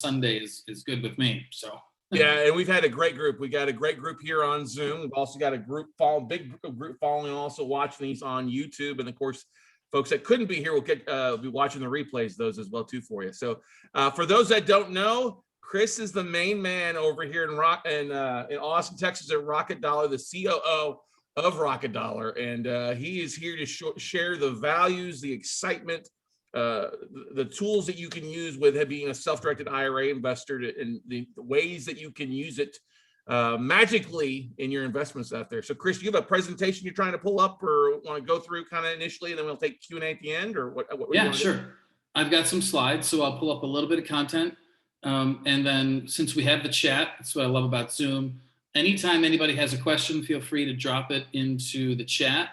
Sunday is good with me. So. Yeah, and we've had a great group. We got a great group here on Zoom. We've also got a big group following, also watching these on YouTube. And of course, folks that couldn't be here will be watching the replays, those as well too for you. So for those that don't know, Chris is the main man over here in Austin, Texas at Rocket Dollar, the COO of Rocket Dollar, and he is here to share the values, the excitement, the tools that you can use with being a self-directed IRA investor, and the ways that you can use it magically in your investments out there. So Chris, do you have a presentation you're trying to pull up or want to go through kind of initially, and then we'll take Q&A at the end, or what yeah, sure. I've got some slides, so I'll pull up a little bit of content. And then since we have the chat, that's what I love about Zoom. Anytime anybody has a question, feel free to drop it into the chat.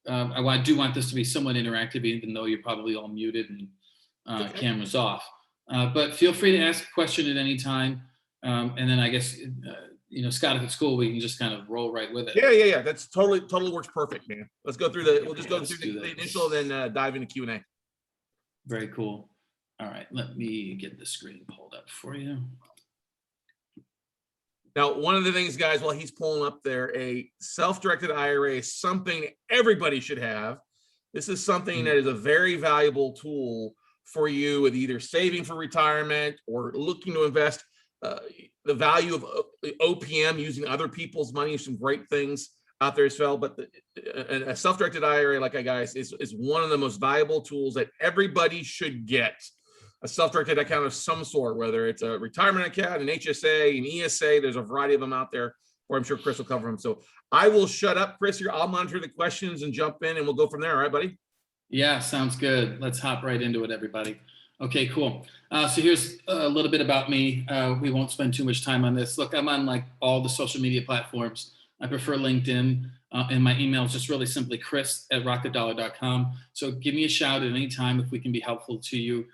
I do want this to be somewhat interactive, even though you're probably all muted and cameras off. But feel free to ask a question at any time. And then I guess, Scott, if it's cool, we can just kind of roll right with it. Yeah. That's totally works perfect, man. Let's go through we'll just go through the initial, then dive into Q&A. Very cool. All right, let me get the screen pulled up for you. Now, one of the things, guys, while he's pulling up there, a self-directed IRA is something everybody should have. This is something that is a very valuable tool for you with either saving for retirement or looking to invest. The value of OPM, using other people's money, some great things out there as well. But a self-directed IRA, like guys, is one of the most valuable tools that everybody should get. A self-directed account of some sort, whether it's a retirement account, an HSA, an ESA, there's a variety of them out there, or I'm sure Chris will cover them. So I will shut up, Chris, here. I'll monitor the questions and jump in, and we'll go from there. All right, buddy? Yeah, sounds good. Let's hop right into it, everybody. Okay, cool. So here's a little bit about me. We won't spend too much time on this. Look, I'm on like all the social media platforms. I prefer LinkedIn, and my email is just really simply chris@rocketdollar.com. So give me a shout at any time if we can be helpful to you.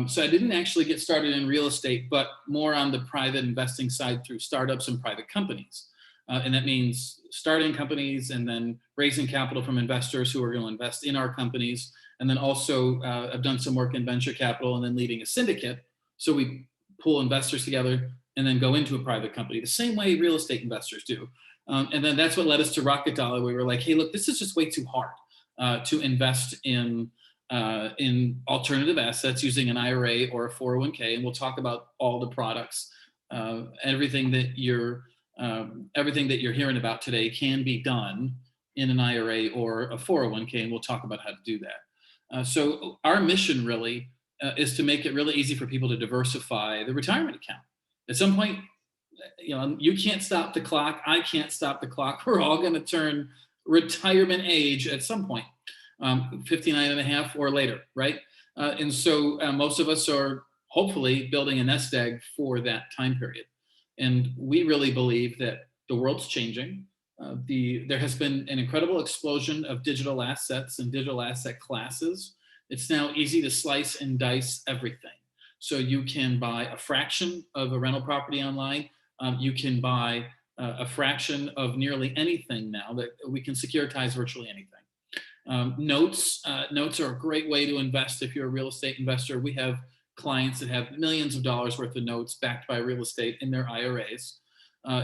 So I didn't actually get started in real estate, but more on the private investing side through startups and private companies. And that means starting companies and then raising capital from investors who are going to invest in our companies. And then also I've done some work in venture capital and then leading a syndicate. So we pull investors together and then go into a private company, the same way real estate investors do. And then that's what led us to Rocket Dollar. We were like, hey, look, this is just way too hard to invest in alternative assets using an IRA or a 401k, and we'll talk about all the products. Everything that you're hearing about today can be done in an IRA or a 401k, and we'll talk about how to do that. So our mission really is to make it really easy for people to diversify the retirement account. At some point, you can't stop the clock. I can't stop the clock. We're all going to turn retirement age at some point. 59 and a half or later, right? And so most of us are hopefully building a nest egg for that time period. And we really believe that the world's changing. There has been an incredible explosion of digital assets and digital asset classes. It's now easy to slice and dice everything. So you can buy a fraction of a rental property online. You can buy a fraction of nearly anything now. That we can securitize virtually anything. Notes are a great way to invest if you're a real estate investor. We have clients that have millions of dollars worth of notes backed by real estate in their IRAs.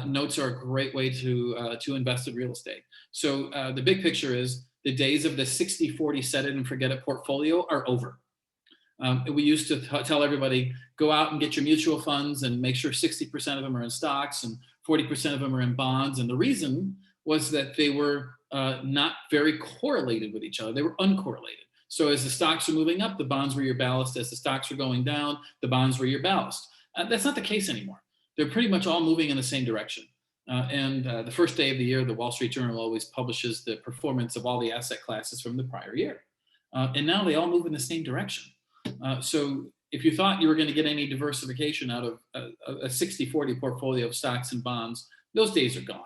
Notes are a great way to invest in real estate. So the big picture is the days of the 60-40 set it and forget it portfolio are over. We used to tell everybody, go out and get your mutual funds and make sure 60% of them are in stocks and 40% of them are in bonds. And the reason was that they were not very correlated with each other. They were uncorrelated. So as the stocks are moving up, the bonds were your ballast. As the stocks are going down, the bonds were your ballast. That's not the case anymore. They're pretty much all moving in the same direction. And the first day of the year, the Wall Street Journal always publishes the performance of all the asset classes from the prior year. And now they all move in the same direction. So if you thought you were going to get any diversification out of a 60-40 portfolio of stocks and bonds, those days are gone.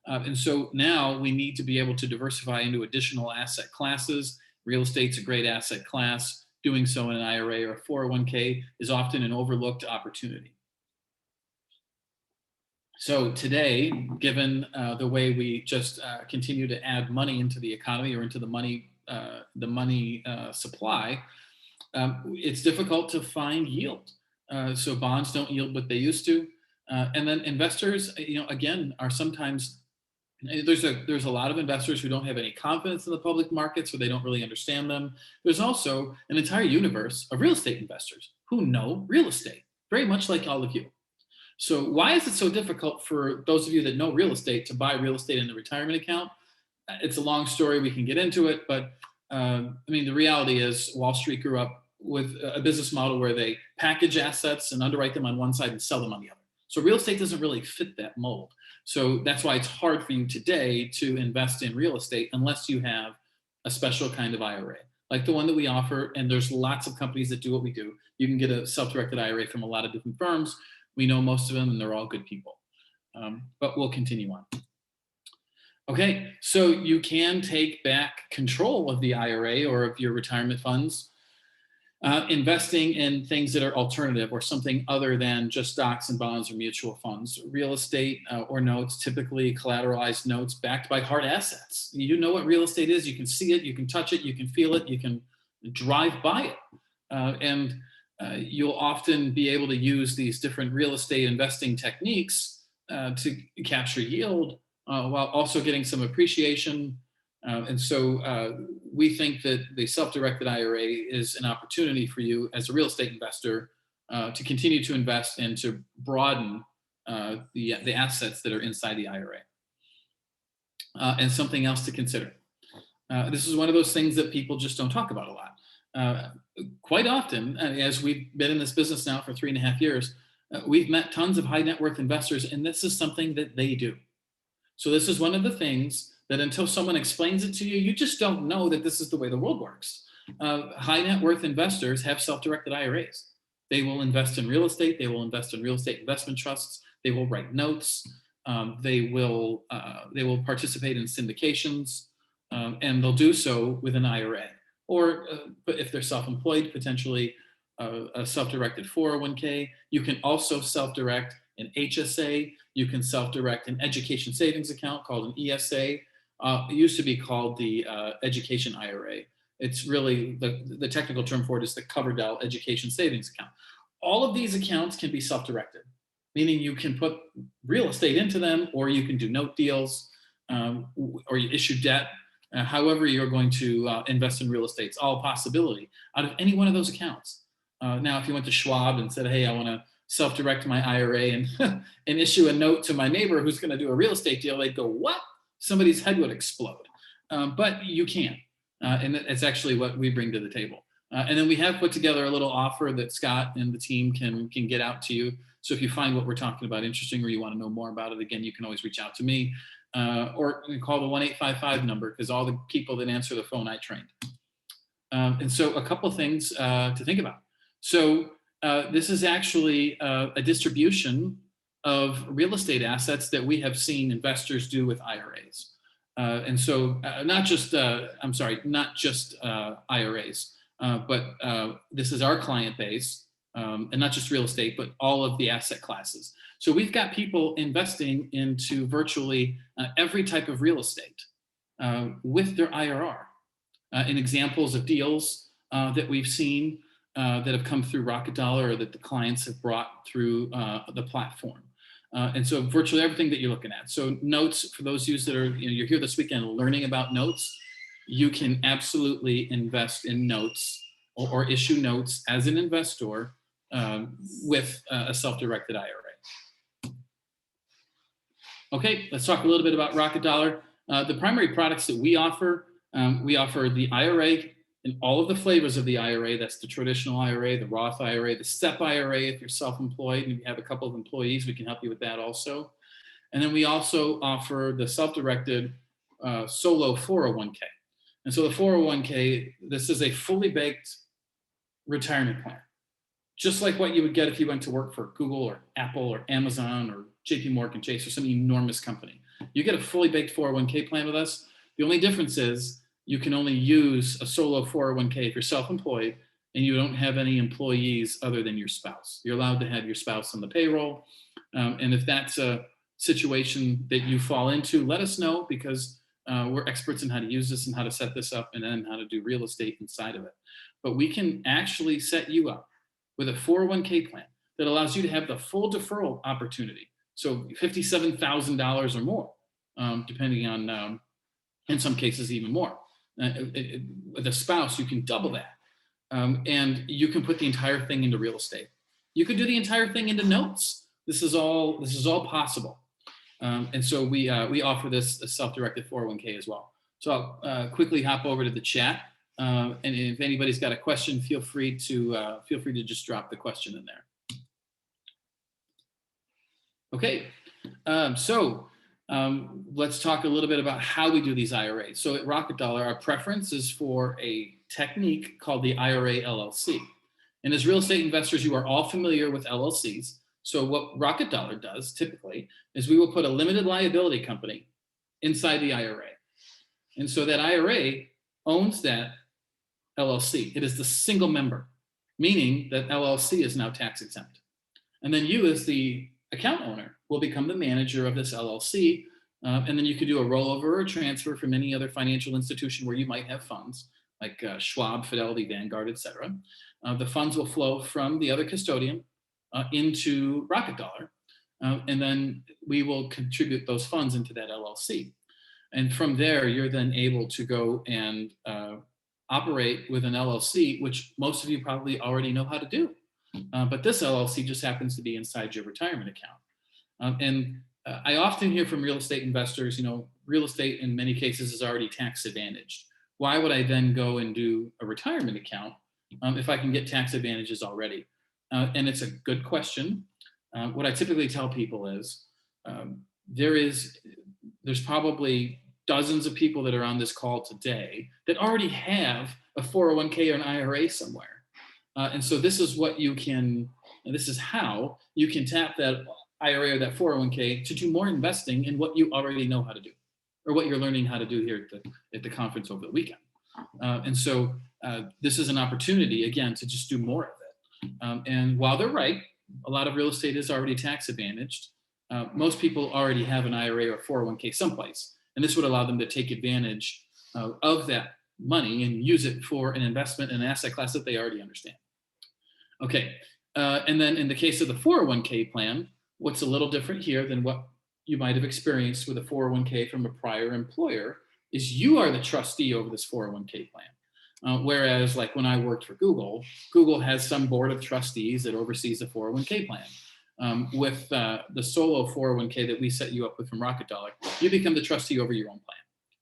And so now we need to be able to diversify into additional asset classes. Real estate's a great asset class. Doing so in an IRA or a 401k is often an overlooked opportunity. So today, given the way we just continue to add money into the economy or into the money supply, it's difficult to find yield. So bonds don't yield what they used to. And then investors, again, are sometimes there's a lot of investors who don't have any confidence in the public markets, or they don't really understand them. There's also an entire universe of real estate investors who know real estate, very much like all of you. So why is it so difficult for those of you that know real estate to buy real estate in the retirement account? It's a long story. We can get into it, but the reality is Wall Street grew up with a business model where they package assets and underwrite them on one side and sell them on the other. So real estate doesn't really fit that mold. So that's why it's hard for you today to invest in real estate unless you have a special kind of IRA, like the one that we offer. And there's lots of companies that do what we do. You can get a self-directed IRA from a lot of different firms. We know most of them, and they're all good people. But we'll continue on. Okay, so you can take back control of the IRA or of your retirement funds, investing in things that are alternative or something other than just stocks and bonds or mutual funds. Real estate or notes, typically collateralized notes backed by hard assets. You know what real estate is. You can see it, you can touch it, you can feel it, you can drive by it. And you'll often be able to use these different real estate investing techniques to capture yield while also getting some appreciation. And so we think that the self-directed IRA is an opportunity for you as a real estate investor to continue to invest and to broaden the assets that are inside the IRA. And something else to consider. This is one of those things that people just don't talk about a lot. Quite often, as we've been in this business now for 3.5 years, we've met tons of high net worth investors, and this is something that they do. So this is one of the things that until someone explains it to you, you just don't know that this is the way the world works. High net worth investors have self-directed IRAs. They will invest in real estate. They will invest in real estate investment trusts. They will write notes. They will participate in syndications, and they'll do so with an IRA. Or but if they're self-employed, potentially a self-directed 401k. You can also self-direct an HSA. You can self-direct an education savings account called an ESA. It used to be called the Education IRA. It's really, the technical term for it is the Coverdell Education Savings Account. All of these accounts can be self-directed, meaning you can put real estate into them, or you can do note deals, or you issue debt. However you're going to invest in real estate, it's all a possibility out of any one of those accounts. Now, if you went to Schwab and said, hey, I want to self-direct my IRA and, and issue a note to my neighbor who's going to do a real estate deal, they'd go, what? Somebody's head would explode. But you can. And it's actually what we bring to the table. And then we have put together a little offer that Scott and the team can get out to you. So if you find what we're talking about interesting, or you want to know more about it, again, you can always reach out to me, or call the 1-855 number, because all the people that answer the phone I trained. And so a couple of things to think about. So this is actually a distribution of real estate assets that we have seen investors do with IRAs. And so not just IRAs, but this is our client base, and not just real estate, but all of the asset classes. So we've got people investing into virtually every type of real estate with their IRR. And examples of deals that we've seen that have come through Rocket Dollar, or that the clients have brought through the platform. And so virtually everything that you're looking at. So notes, for those of you that are, you're here this weekend learning about notes, you can absolutely invest in notes or issue notes as an investor with a self-directed IRA. Okay, let's talk a little bit about Rocket Dollar. The primary products that we offer the IRA and all of the flavors of the IRA. That's the traditional IRA, the Roth IRA, the STEP IRA. If you're self-employed and you have a couple of employees, we can help you with that also. And then we also offer the self-directed solo 401k. And so the 401k, this is a fully baked retirement plan, just like what you would get if you went to work for Google or Apple or Amazon or JP Morgan Chase or some enormous company. You get a fully baked 401k plan with us. The only difference is you can only use a solo 401k if you're self-employed and you don't have any employees other than your spouse. You're allowed to have your spouse on the payroll. And if that's a situation that you fall into, let us know, because we're experts in how to use this and how to set this up, and then how to do real estate inside of it. But we can actually set you up with a 401k plan that allows you to have the full deferral opportunity. So $57,000 or more, depending on, in some cases, even more. With a spouse, you can double that. And you can put the entire thing into real estate. You could do the entire thing into notes. This is all possible. And so we offer this self-directed 401k as well. So I'll quickly hop over to the chat. And if anybody's got a question, feel free to just drop the question in there. Okay, let's talk a little bit about how we do these IRAs. So at Rocket Dollar, our preference is for a technique called the Ira Llc. And as real estate investors, you are all familiar with LLCs. So what Rocket Dollar does typically is we will put a limited liability company inside the IRA. And so that IRA owns that LLC. It is the single member, meaning that LLC is now tax exempt. And then you as the account owner will become the manager of this LLC. And then you can do a rollover or a transfer from any other financial institution where you might have funds, like Schwab, Fidelity, Vanguard, et cetera. The funds will flow from the other custodian into Rocket Dollar. And then we will contribute those funds into that LLC. And from there, you're then able to go and operate with an LLC, which most of you probably already know how to do. But this LLC just happens to be inside your retirement account. I often hear from real estate investors, real estate in many cases is already tax advantaged. Why would I then go and do a retirement account if I can get tax advantages already? And it's a good question. What I typically tell people is there's probably dozens of people that are on this call today that already have a 401k or an IRA somewhere. And so this is how you can tap that IRA or that 401k to do more investing in what you already know how to do, or what you're learning how to do here at the conference over the weekend. And so this is an opportunity, again, to just do more of it. And while they're right, a lot of real estate is already tax advantaged. Most people already have an IRA or 401k someplace, and this would allow them to take advantage of that money and use it for an investment in an asset class that they already understand. Okay, and then in the case of the 401k plan, what's a little different here than what you might have experienced with a 401k from a prior employer is you are the trustee over this 401k plan. Whereas like when I worked for Google has some board of trustees that oversees the 401k plan. With the solo 401k that we set you up with from Rocket Dollar, you become the trustee over your own plan.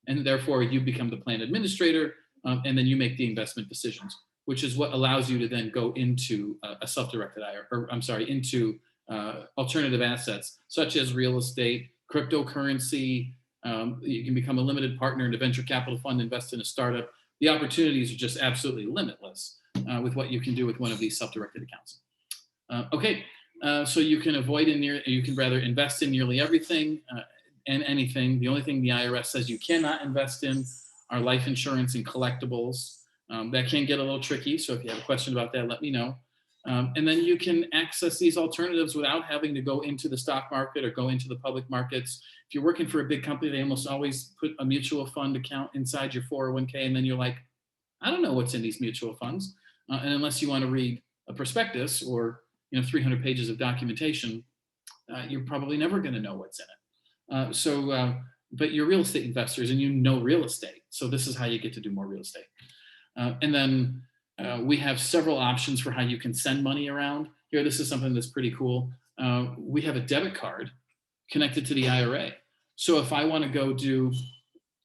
And therefore you become the plan administrator, and then you make the investment decisions, which is what allows you to then go into a self-directed IRA, into alternative assets, such as real estate, cryptocurrency. You can become a limited partner in a venture capital fund, invest in a startup. The opportunities are just absolutely limitless with what you can do with one of these self-directed accounts. So you can invest in nearly everything and anything. The only thing the IRS says you cannot invest in are life insurance and collectibles. That can get a little tricky. So if you have a question about that, let me know. And then you can access these alternatives without having to go into the stock market or go into the public markets. If you're working for a big company, they almost always put a mutual fund account inside your 401k. And then you're like, I don't know what's in these mutual funds. And unless you want to read a prospectus or 300 pages of documentation, you're probably never going to know what's in it. But you're real estate investors and you know real estate. So this is how you get to do more real estate. And then we have several options for how you can send money around. Here, this is something that's pretty cool. We have a debit card connected to the IRA. So if I want to go do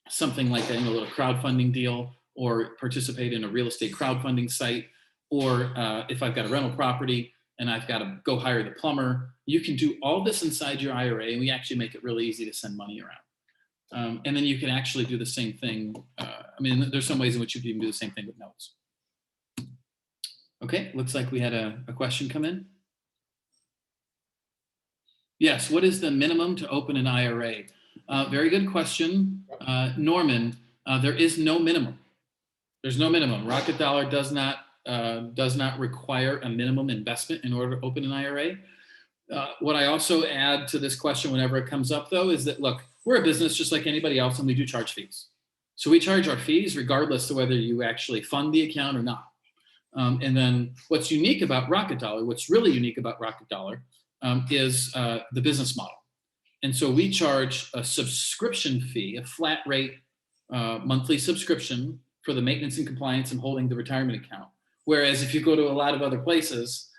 something like a little crowdfunding deal or participate in a real estate crowdfunding site, or if I've got a rental property and I've got to go hire the plumber, you can do all this inside your IRA, and we actually make it really easy to send money around. And then you can actually do the same thing. There's some ways in which you can even do the same thing with notes. Okay, looks like we had a question come in. Yes, what is the minimum to open an IRA? Very good question, Norman. There is no minimum. There's no minimum. Rocket Dollar does not require a minimum investment in order to open an IRA. What I also add to this question whenever it comes up, though, is that, look, we're a business just like anybody else, and we do charge fees. So we charge our fees regardless of whether you actually fund the account or not. And then what's unique about Rocket Dollar, what's really unique about Rocket Dollar is the business model. And so we charge a subscription fee, a flat rate monthly subscription for the maintenance and compliance and holding the retirement account. Whereas if you go to a lot of other places,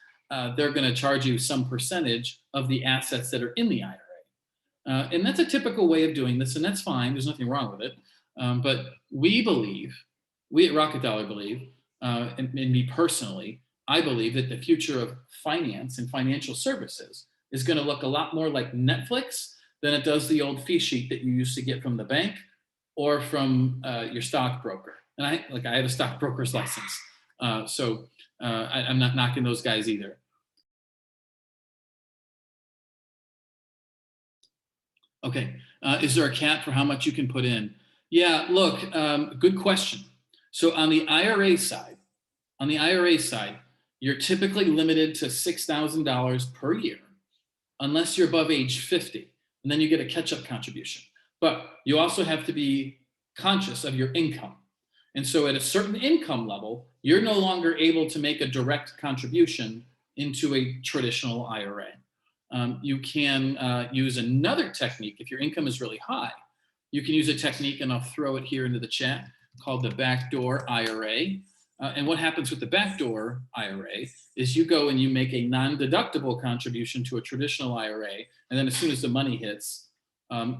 they're going to charge you some percentage of the assets that are in the IRA. And that's a typical way of doing this, and that's fine. There's nothing wrong with it. But we at Rocket Dollar believe, and me personally, I believe that the future of finance and financial services is going to look a lot more like Netflix than it does the old fee sheet that you used to get from the bank or from your stockbroker. And I have a stockbroker's license. So I'm not knocking those guys either. Okay, is there a cap for how much you can put in? Yeah, look, good question. So on the IRA side, you're typically limited to $6,000 per year, unless you're above age 50, and then you get a catch-up contribution. But you also have to be conscious of your income. And so at a certain income level, you're no longer able to make a direct contribution into a traditional IRA. You can use another technique. If your income is really high, you can use a technique, and I'll throw it here into the chat, called the Backdoor Ira. And what happens with the Backdoor IRA is you go and you make a non-deductible contribution to a traditional IRA, and then as soon as the money hits,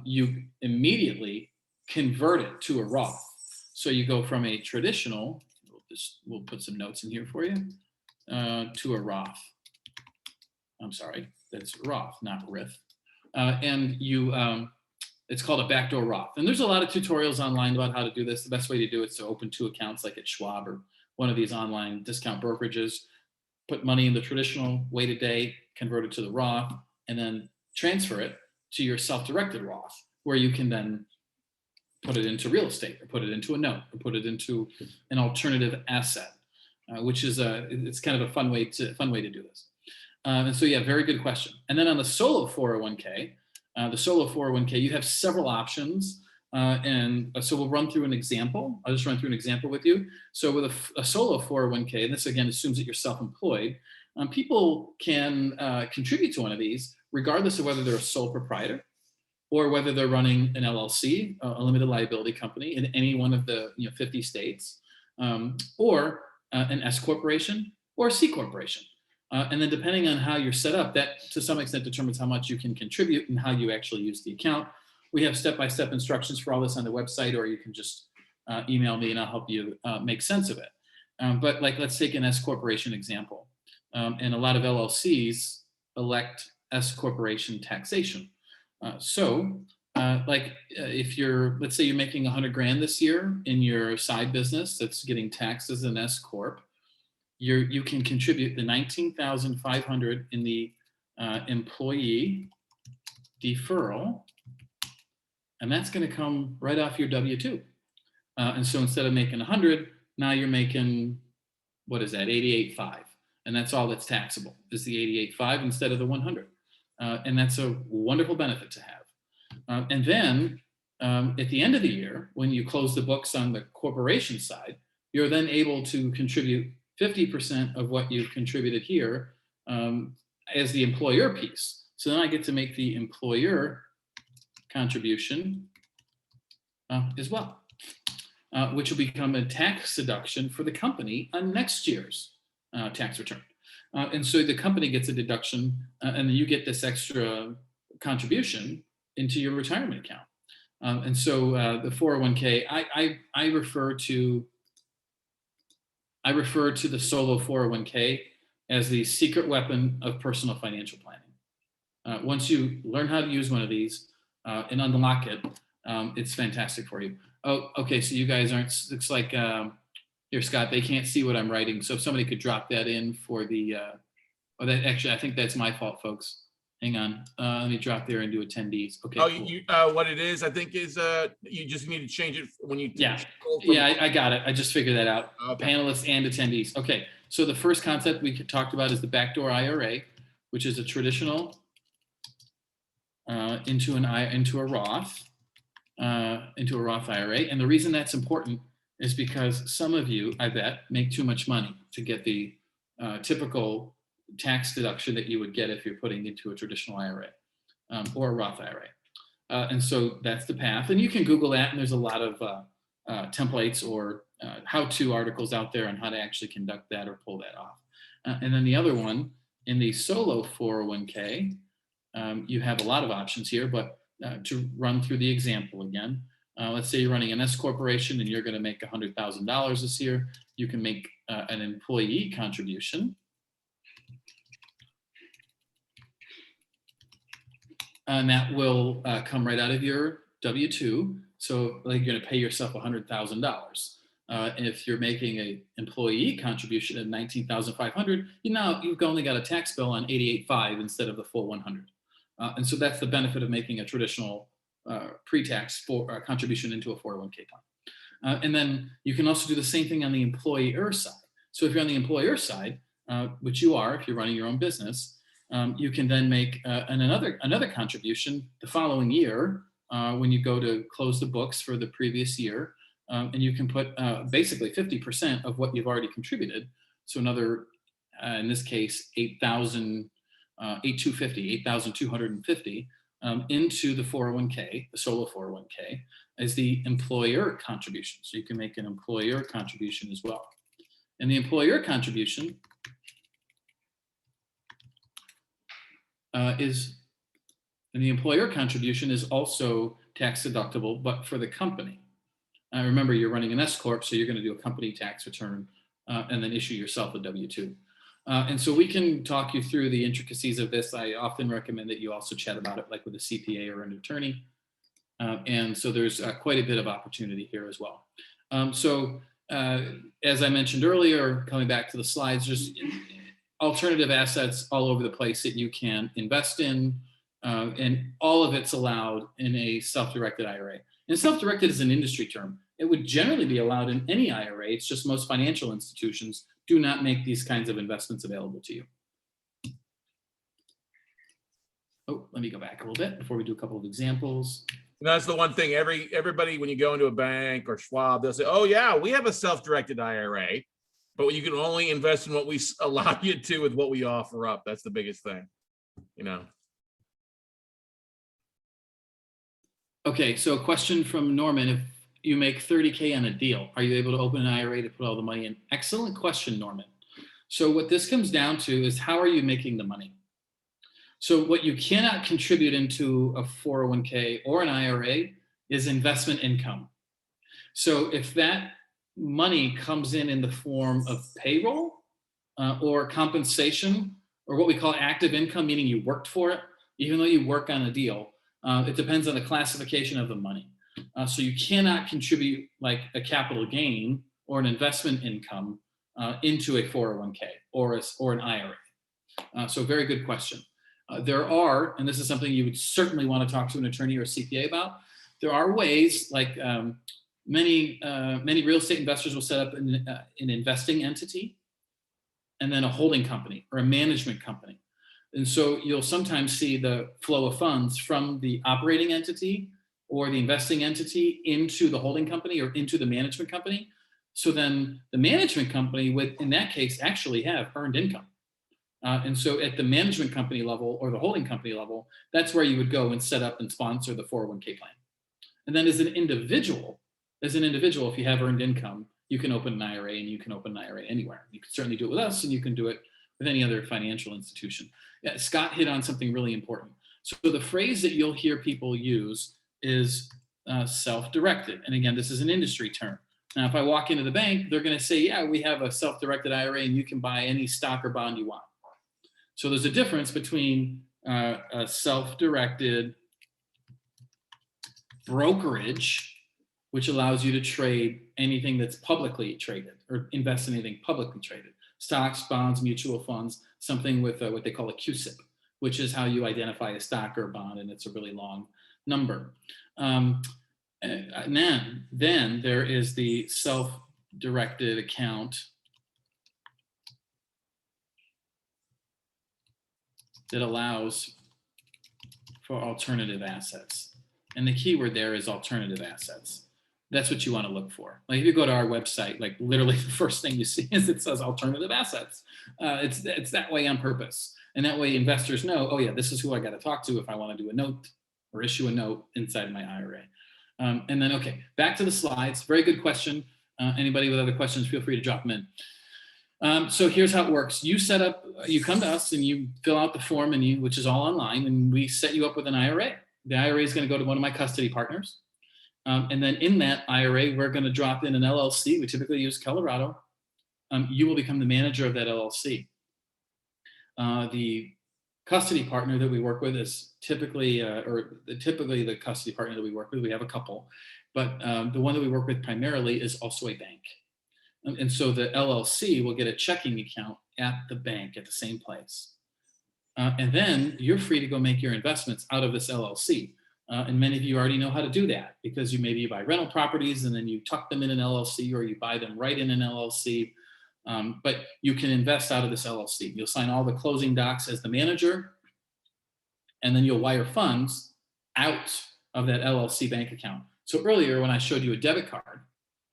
you immediately convert it to a Roth. So you go from a traditional, we'll put some notes in here for you, to a Roth. I'm sorry, that's Roth, not RIF. And it's called a backdoor Roth. And there's a lot of tutorials online about how to do this. The best way to do it is to open 2 accounts like at Schwab or one of these online discount brokerages, put money in the traditional weighted day, convert it to the Roth, and then transfer it to your self-directed Roth, where you can then put it into real estate or put it into a note or put it into an alternative asset, which is it's kind of a fun way to do this. And so, yeah, very good question. And then on the solo 401k, you have several options. So we'll run through an example. I'll just run through an example with you. So with a solo 401k, and this again assumes that you're self-employed, people can contribute to one of these regardless of whether they're a sole proprietor or whether they're running an LLC, a limited liability company in any one of the 50 states, or an S corporation or a C corporation. And then depending on how you're set up, that to some extent determines how much you can contribute and how you actually use the account. We have step-by-step instructions for all this on the website, or you can just email me and I'll help you make sense of it. But like, let's take an S corporation example. And a lot of LLCs elect S corporation taxation. If let's say you're making 100 grand this year in your side business that's getting taxed as an S corp, you can contribute the $19,500 in the employee deferral, and that's going to come right off your W-2. And so instead of making 100, now you're making, what is that, 88.5, and that's all that's taxable is the 88.5 instead of the 100, and that's a wonderful benefit to have. And then at the end of the year, when you close the books on the corporation side, you're then able to contribute 50% of what you've contributed here as the employer piece. So then I get to make the employer contribution as well, which will become a tax deduction for the company on next year's tax return. And so the company gets a deduction, and then you get this extra contribution into your retirement account. And so the 401k, I refer to the solo 401k as the secret weapon of personal financial planning. Once you learn how to use one of these and unlock it, it's fantastic for you. Oh, okay, so you guys aren't, looks like, here, Scott, they can't see what I'm writing. So if somebody could drop that in for the, actually, I think that's my fault, folks. Hang on, let me drop there and do attendees. Okay. Oh, cool. What it is, I think, is you just need to change it when you. Yeah, I got it. I just figured that out. Okay. Panelists and attendees. Okay, so the first concept we talked about is the backdoor IRA, which is a traditional into a Roth IRA. And the reason that's important is because some of you, I bet, make too much money to get the typical tax deduction that you would get if you're putting into a traditional IRA or a Roth IRA. And so that's the path. And you can Google that, and there's a lot of templates or how-to articles out there on how to actually conduct that or pull that off. And then the other one, in the solo 401k, you have a lot of options here, but to run through the example again, let's say you're running an S corporation and you're going to make $100,000 this year. You can make an employee contribution. And that will come right out of your W-2. So like you're going to pay yourself $100,000. If you're making an employee contribution at $19,500, you've only got a tax bill on $88,500 instead of the full $100,000. And so that's the benefit of making a traditional pre-tax contribution into a 401k plan. And then you can also do the same thing on the employer side. So if you're on the employer side, which you are if you're running your own business, you can then make another contribution the following year when you go to close the books for the previous year. And you can put basically 50% of what you've already contributed. So another, in this case, $8,250 into the 401k, the solo 401k, as the employer contribution. So you can make an employer contribution as well. And the employer contribution is also tax deductible, but for the company. Remember, you're running an S corp, so you're going to do a company tax return and then issue yourself a W-2. And so we can talk you through the intricacies of this. I often recommend that you also chat about it, like with a CPA or an attorney. And so there's quite a bit of opportunity here as well. As I mentioned earlier, coming back to the slides, there's alternative assets all over the place that you can invest in, and all of it's allowed in a self-directed IRA. And self-directed is an industry term. It would generally be allowed in any IRA. It's just most financial institutions do not make these kinds of investments available to you. Oh, let me go back a little bit before we do a couple of examples. And that's the one thing everybody, when you go into a bank or Schwab, they'll say, oh yeah, we have a self-directed IRA, but you can only invest in what we allow you to with what we offer up. That's the biggest thing, Okay, so a question from Norman. If you make 30K on a deal, are you able to open an IRA to put all the money in? Excellent question, Norman. So what this comes down to is, how are you making the money? So what you cannot contribute into a 401k or an IRA is investment income. So if that money comes in the form of payroll or compensation, or what we call active income, meaning you worked for it, even though you work on a deal, it depends on the classification of the money. So you cannot contribute like a capital gain or an investment income into a 401k or an IRA. So very good question. There are, and this is something you would certainly want to talk to an attorney or a CPA about, there are ways, like many real estate investors will set up an investing entity and then a holding company or a management company. And so you'll sometimes see the flow of funds from the operating entity or the investing entity into the holding company or into the management company. So then the management company would, in that case, actually have earned income. And so at the management company level or the holding company level, that's where you would go and set up and sponsor the 401k plan. And then as an individual, if you have earned income, you can open an IRA, and you can open an IRA anywhere. You can certainly do it with us, and you can do it with any other financial institution. Yeah, Scott hit on something really important. So the phrase that you'll hear people use is self-directed. And again, this is an industry term. Now, if I walk into the bank, they're going to say, yeah, we have a self-directed IRA, and you can buy any stock or bond you want. So there's a difference between a self-directed brokerage, which allows you to trade anything that's publicly traded or invest in anything publicly traded. Stocks, bonds, mutual funds, something with what they call a QSIP, which is how you identify a stock or a bond, and it's a really long number. And then there is the self-directed account that allows for alternative assets. And the key word there is alternative assets. that's what you want to look for. Like if you go to our website, like literally the first thing you see is it says alternative assets. It's that way on purpose. And that way investors know, oh yeah, this is who I got to talk to if I want to do a note or issue a note inside my IRA. And then, okay, back to the slides. Very good question. Anybody with other questions, feel free to drop them in. So here's how it works. You set up, you come to us and you fill out the form, and which is all online, and we set you up with an IRA. The IRA is going to go to one of my custody partners. And then in that IRA, we're going to drop in an LLC. We typically use Colorado. You will become the manager of that LLC. The custody partner that we work with is typically the custody partner that we work with. We have a couple, but the one that we work with primarily is also a bank. And so the LLC will get a checking account at the bank at the same place. And then you're free to go make your investments out of this LLC. And many of you already know how to do that because you buy rental properties and then you tuck them in an LLC, or you buy them right in an LLC. But you can invest out of this LLC. You'll sign all the closing docs as the manager, and then you'll wire funds out of that LLC bank account. So earlier when I showed you a debit card,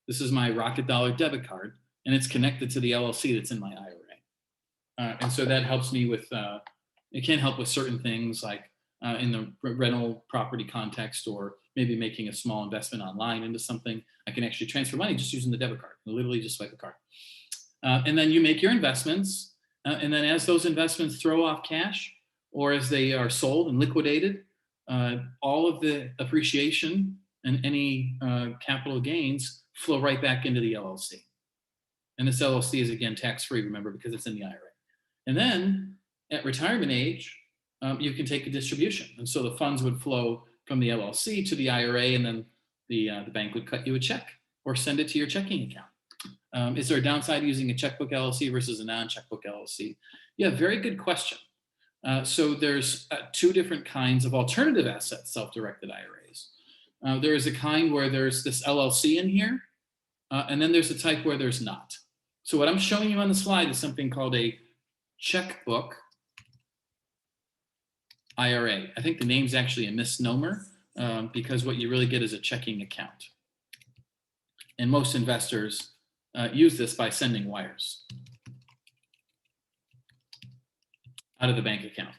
this is my Rocket Dollar debit card, and it's connected to the LLC that's in my IRA. And so that helps me with, it can help with certain things like in the rental property context, or maybe making a small investment online into something. I can actually transfer money just using the debit card, literally just swipe a card. And then you make your investments. And then as those investments throw off cash, or as they are sold and liquidated, all of the appreciation and any capital gains flow right back into the LLC. And this LLC is, again, tax-free, remember, because it's in the IRA. And then at retirement age, you can take a distribution. And so the funds would flow from the LLC to the IRA, and then the bank would cut you a check or send it to your checking account. Is there a downside using a checkbook LLC versus a non-checkbook LLC? Yeah, very good question. So there's two different kinds of alternative assets, self-directed IRAs. There is a kind where there's this LLC in here, and then there's a type where there's not. So what I'm showing you on the slide is something called a checkbook IRA. I think the name's actually a misnomer because what you really get is a checking account. And most investors use this by sending wires out of the bank account.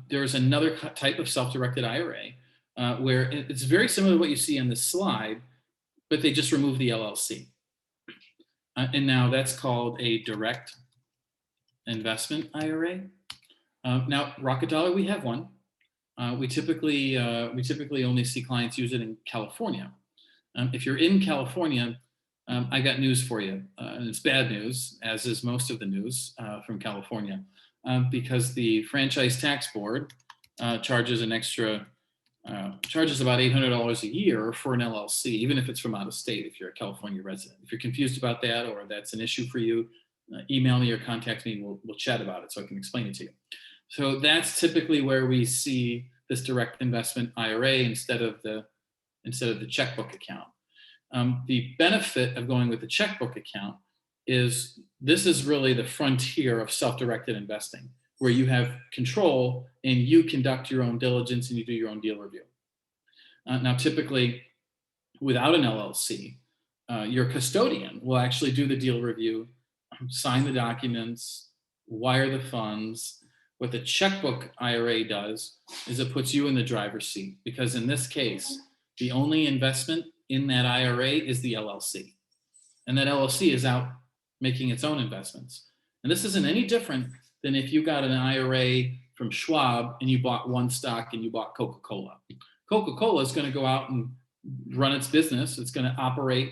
There's another type of self-directed IRA where it's very similar to what you see on this slide, but they just remove the LLC. And now that's called a direct investment IRA. Now, Rocket Dollar, we have one. We typically only see clients use it in California. If you're in California, I got news for you, and it's bad news, as is most of the news from California, because the Franchise Tax Board charges an extra, charges about $800 a year for an LLC, even if it's from out of state, if you're a California resident. If you're confused about that, or that's an issue for you, email me or contact me, we'll chat about it so I can explain it to you. So that's typically where we see this direct investment IRA instead of the checkbook account. The benefit of going with the checkbook account is this is really the frontier of self-directed investing, where you have control and you conduct your own diligence and you do your own deal review. Now, typically, without an LLC, your custodian will actually do the deal review, sign the documents, wire the funds. What the checkbook IRA does is it puts you in the driver's seat, because in this case, the only investment in that IRA is the LLC. And that LLC is out making its own investments. And this isn't any different than if you got an IRA from Schwab and you bought one stock and you bought Coca-Cola. Coca-Cola is going to go out and run its business. It's going to operate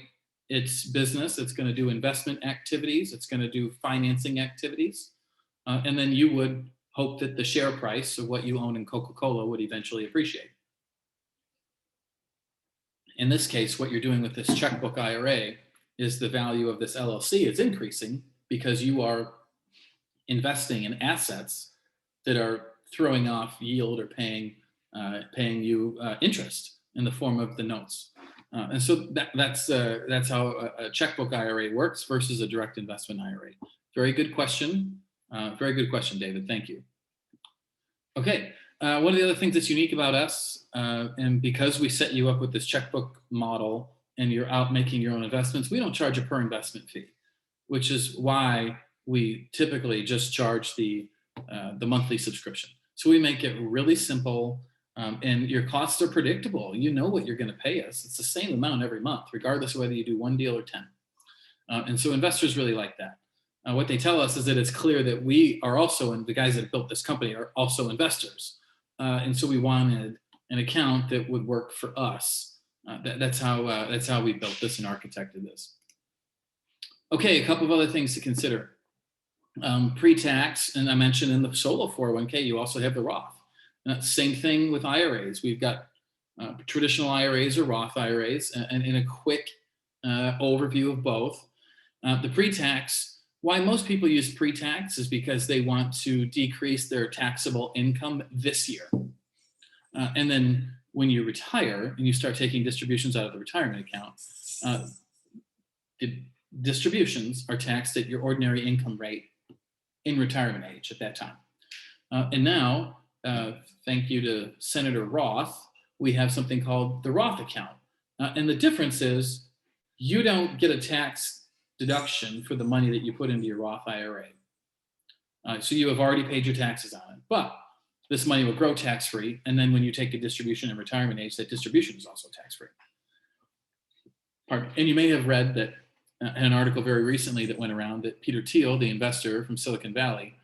its business. It's going to do investment activities. It's going to do financing activities. And then you would hope that the share price of what you own in Coca-Cola would eventually appreciate. In this case, what you're doing with this checkbook IRA is the value of this LLC is increasing because you are investing in assets that are throwing off yield or paying you interest in the form of the notes. And so that's how a checkbook IRA works versus a direct investment IRA. Very good question. Very good question, David. Thank you. Okay. One of the other things that's unique about us, and because we set you up with this checkbook model and you're out making your own investments, we don't charge a per investment fee, which is why we typically just charge the monthly subscription. So we make it really simple, and your costs are predictable. You know what you're going to pay us. It's the same amount every month, regardless of whether you do one deal or 10. And so investors really like that. What they tell us is that it's clear that we are also, and the guys that built this company are also investors. And so we wanted an account that would work for us. That's how we built this and architected this. Okay, a couple of other things to consider. Pre-tax, and I mentioned in the solo 401k, you also have the Roth. Same thing with IRAs. We've got traditional IRAs or Roth IRAs, and in a quick overview of both. The pre-tax, why most people use pre-tax is because they want to decrease their taxable income this year. And then when you retire and you start taking distributions out of the retirement account, the distributions are taxed at your ordinary income rate in retirement age at that time. And now, thank you to Senator Roth, we have something called the Roth account. And the difference is you don't get a tax deduction for the money that you put into your Roth IRA. So you have already paid your taxes on it, but this money will grow tax-free. And then when you take a distribution in retirement age, that distribution is also tax-free. And you may have read that an article very recently that went around that Peter Thiel, the investor from Silicon Valley,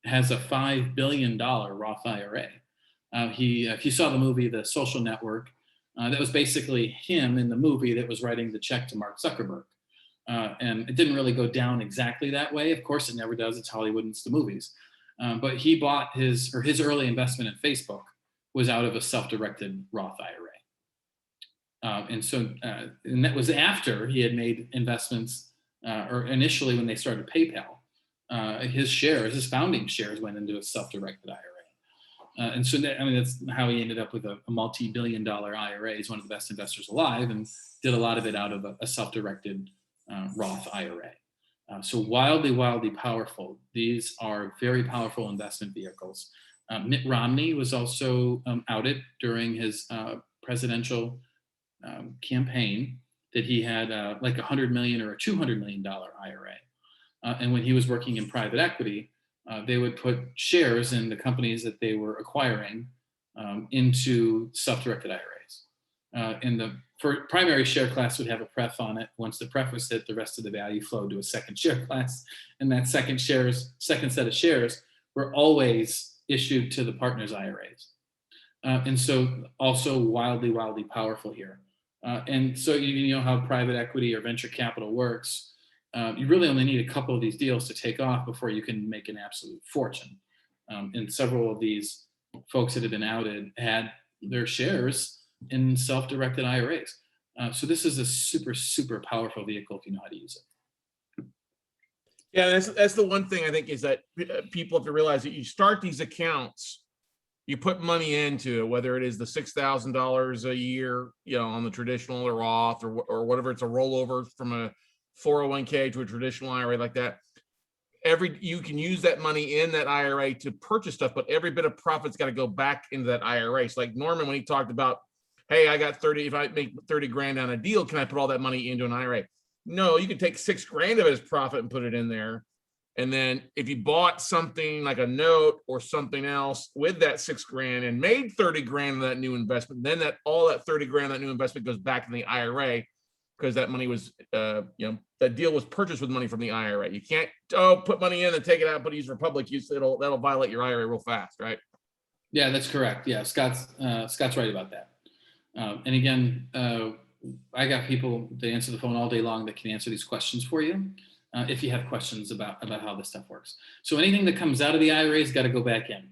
has a $5 billion Roth IRA. If you saw the movie, The Social Network, that was basically him in the movie that was writing the check to Mark Zuckerberg. And it didn't really go down exactly that way. Of course, it never does. It's Hollywood and it's the movies. But he bought his early investment in Facebook was out of a self-directed Roth IRA. And that was after he had made investments, or initially when they started PayPal, his founding shares went into a self-directed IRA. And so that's how he ended up with a multi-billion-dollar IRA. He's one of the best investors alive and did a lot of it out of a self-directed Roth IRA. So wildly, wildly powerful. These are very powerful investment vehicles. Mitt Romney was also outed during his presidential campaign that he had like $100 million or a $200 million IRA. And when he was working in private equity, they would put shares in the companies that they were acquiring into self-directed IRAs. And the primary share class would have a pref on it. Once the pref was hit, the rest of the value flowed to a second share class. And that second set of shares were always issued to the partners' IRAs. And so also wildly, wildly powerful here. And so you know how private equity or venture capital works. You really only need a couple of these deals to take off before you can make an absolute fortune. And several of these folks that have been outed had their shares in self-directed IRAs. So this is a super, super powerful vehicle if you know how to use it. Yeah, that's the one thing I think is that people have to realize that you start these accounts, you put money into it, whether it is the $6,000 a year, on the traditional or Roth or whatever, it's a rollover from a 401k to a traditional IRA like that. You can use that money in that IRA to purchase stuff, but every bit of profit's got to go back into that IRA. So like Norman, when he talked about, hey, I got 30, if I make 30 grand on a deal, can I put all that money into an IRA? No, you can take 6 grand of his profit and put it in there. And then if you bought something like a note or something else with that 6 grand and made 30 grand of that new investment, then all that 30 grand, that new investment goes back in the IRA because that money was, that deal was purchased with money from the IRA. You can't, put money in and take it out, but use for public use. That'll violate your IRA real fast, right? Yeah, that's correct. Yeah, Scott's right about that. And again, I got people that answer the phone all day long that can answer these questions for you if you have questions about how this stuff works. So anything that comes out of the IRA has got to go back in. And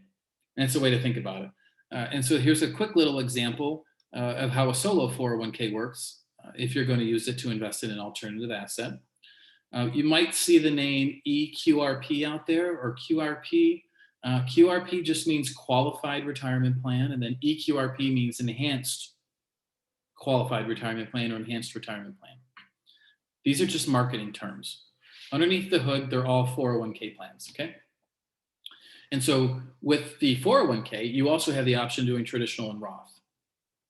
that's a way to think about it. And so here's a quick little example of how a solo 401k works if you're going to use it to invest in an alternative asset. You might see the name EQRP out there or QRP. QRP just means qualified retirement plan, and then EQRP means enhanced qualified retirement plan or enhanced retirement plan. These are just marketing terms. Underneath the hood, they're all 401k plans, okay? And so with the 401k, you also have the option of doing traditional and Roth.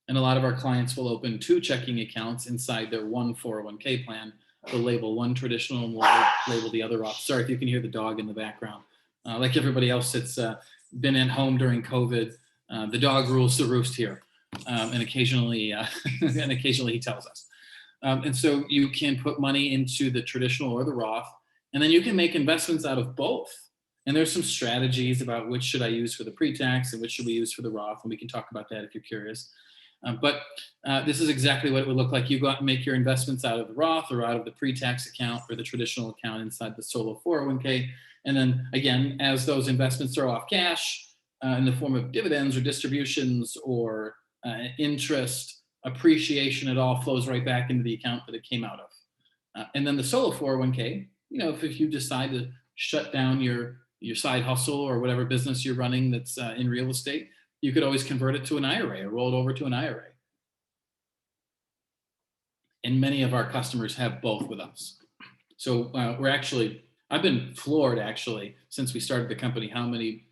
And a lot of our clients will open 2 checking accounts inside their one 401k plan. They'll label one traditional and we'll label the other off. Sorry if you can hear the dog in the background. Like everybody else that's been at home during COVID, the dog rules the roost here. And occasionally he tells us. And so you can put money into the traditional or the Roth, and then you can make investments out of both. And there's some strategies about which should I use for the pre-tax and which should we use for the Roth, and we can talk about that if you're curious. But this is exactly what it would look like. You go out and make your investments out of the Roth or out of the pre-tax account or the traditional account inside the solo 401k. And then again, as those investments throw off cash in the form of dividends or distributions or interest, appreciation, it all flows right back into the account that it came out of. And then the solo 401k, if you decide to shut down your side hustle or whatever business you're running that's in real estate, you could always convert it to an IRA or roll it over to an IRA. And many of our customers have both with us. So I've been floored actually, since we started the company, how many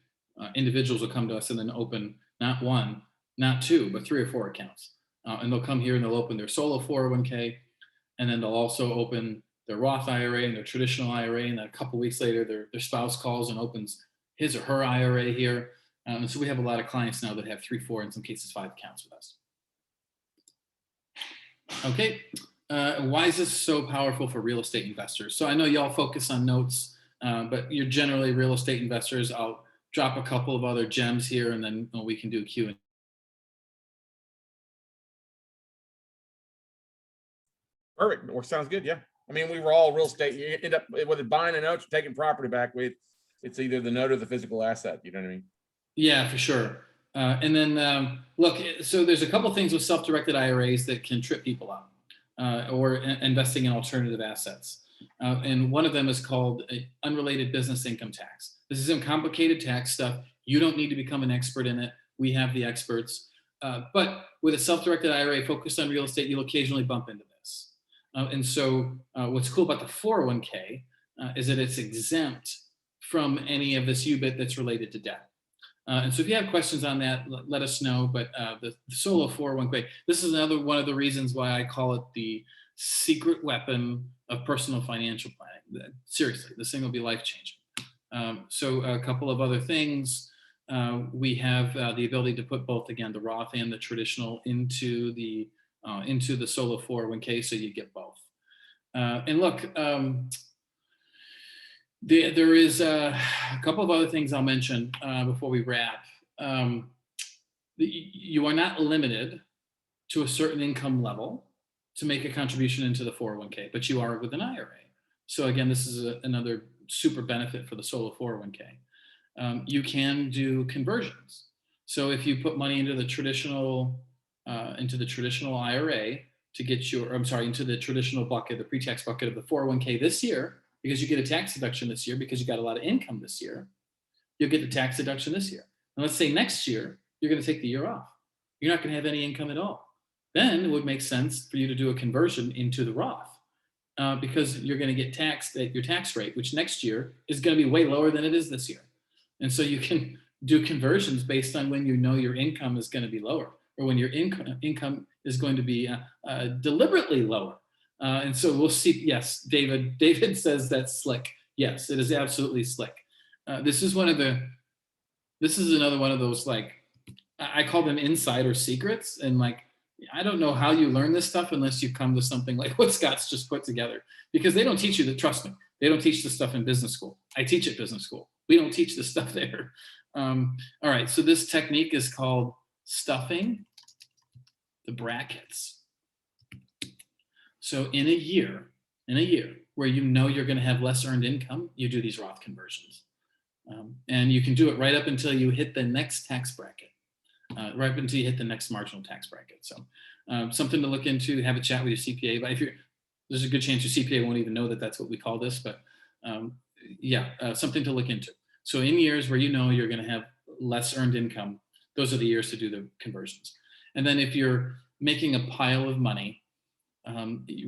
individuals will come to us and then open not 1, not 2, but 3 or 4 accounts. And they'll come here and they'll open their solo 401k, and then they'll also open their Roth IRA and their traditional IRA. And then a couple of weeks later, their spouse calls and opens his or her IRA here. And so we have a lot of clients now that have 3, 4, in some cases 5 accounts with us. Okay, why is this so powerful for real estate investors? So I know y'all focus on notes, but you're generally real estate investors. I'll drop a couple of other gems here, and then we can do a Q&A. Perfect. Or sounds good. Yeah. I mean, we were all real estate. You end up whether buying a note or taking property back with, it's either the note or the physical asset. You know what I mean? Yeah, for sure. And then look, so there's a couple of things with self-directed IRAs that can trip people up or investing in alternative assets. And one of them is called unrelated business income tax. This is some complicated tax stuff. You don't need to become an expert in it. We have the experts. But with a self-directed IRA focused on real estate, you'll occasionally bump into this. And so what's cool about the 401k is that it's exempt from any of this UBIT that's related to debt. And so if you have questions on that, let us know. But the solo 401k, this is another one of the reasons why I call it the secret weapon of personal financial planning. Seriously, this thing will be life-changing. So a couple of other things. We have the ability to put both, again, the Roth and the traditional into the solo 401k, so you get both. And look, there is a couple of other things I'll mention before we wrap. You are not limited to a certain income level to make a contribution into the 401k, but you are with an IRA. So again, this is another super benefit for the solo 401k. You can do conversions. So if you put money into the traditional IRA to get into the traditional bucket, the pre-tax bucket of the 401k this year, because you get a tax deduction this year because you got a lot of income this year, you'll get the tax deduction this year. And let's say next year, you're going to take the year off. You're not going to have any income at all. Then it would make sense for you to do a conversion into the Roth because you're going to get taxed at your tax rate, which next year is going to be way lower than it is this year. And so you can do conversions based on when you know your income is going to be lower or when your income is going to be deliberately lower. And so we'll see. Yes, David says that's slick. Yes, it is absolutely slick. This is another one of those, like, I call them insider secrets. And like, I don't know how you learn this stuff unless you come to something like what Scott's just put together, because they don't teach you that. Trust me, they don't teach this stuff in business school. I teach at business school. We don't teach this stuff there. All right. So this technique is called stuffing the brackets. So in a year where you know you're going to have less earned income, you do these Roth conversions. And you can do it right up until you hit the next tax bracket, right up until you hit the next marginal tax bracket. So something to look into, have a chat with your CPA. But there's a good chance your CPA won't even know that that's what we call this, but something to look into. So in years where you know you're going to have less earned income, those are the years to do the conversions. And then if you're making a pile of money,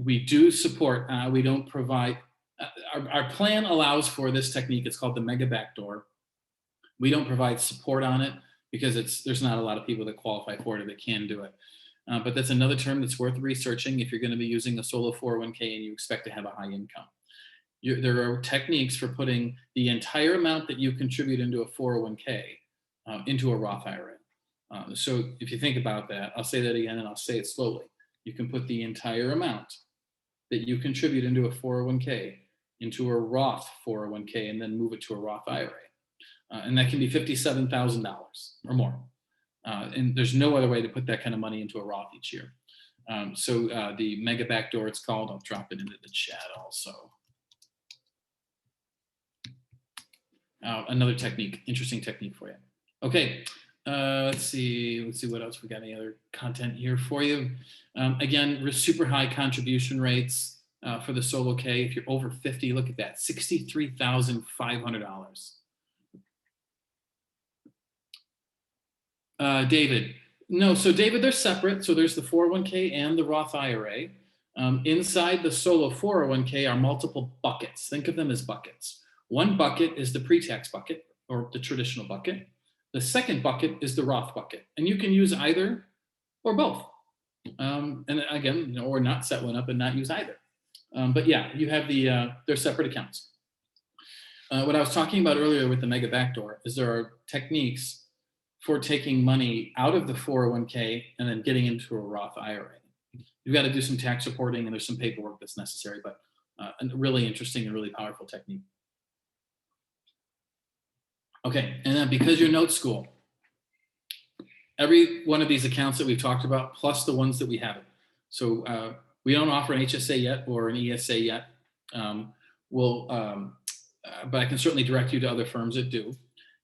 we do support, we don't provide, our plan allows for this technique. It's called the mega backdoor. We don't provide support on it because there's not a lot of people that qualify for it or that can do it. but that's another term that's worth researching if you're going to be using a solo 401k and you expect to have a high income. There are techniques for putting the entire amount that you contribute into a 401k into a Roth IRA. So if you think about that, I'll say that again and I'll say it slowly. You can put the entire amount that you contribute into a 401k into a Roth 401k and then move it to a Roth IRA. And that can be $57,000 or more. And there's no other way to put that kind of money into a Roth each year. So the mega backdoor, it's called, I'll drop it into the chat also. Another technique, interesting technique for you. Okay, let's see what else we got. Any other content here for you? Again, super high contribution rates for the solo K. If you're over 50, look at that, $63,500. David, no, so David, they're separate. So there's the 401k and the Roth IRA. Inside the solo 401k are multiple buckets. Think of them as buckets. One bucket is the pre-tax bucket or the traditional bucket. The second bucket is the Roth bucket. And you can use either or both. And again, or not set one up and not use either. But yeah, you have they're separate accounts. What I was talking about earlier with the mega backdoor is there are techniques for taking money out of the 401k and then getting into a Roth IRA. You've got to do some tax reporting and there's some paperwork that's necessary, but a really interesting and really powerful technique. Okay, and then because you're note school, every one of these accounts that we've talked about, plus the ones that we haven't. So we don't offer an HSA yet or an ESA yet. But I can certainly direct you to other firms that do.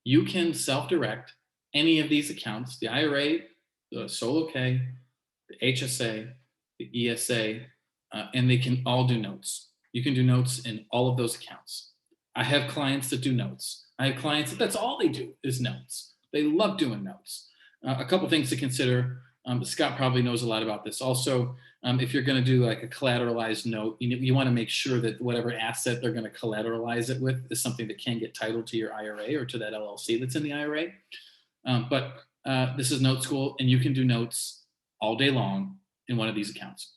You can self-direct any of these accounts, the IRA, the solo K, the HSA, the ESA, and they can all do notes. You can do notes in all of those accounts. I have clients that do notes. I have clients that's all they do is notes. They love doing notes. A couple things to consider. Scott probably knows a lot about this. Also, if you're going to do like a collateralized note, you want to make sure that whatever asset they're going to collateralize it with is something that can get titled to your IRA or to that LLC that's in the IRA. But this is note school, and you can do notes all day long in one of these accounts.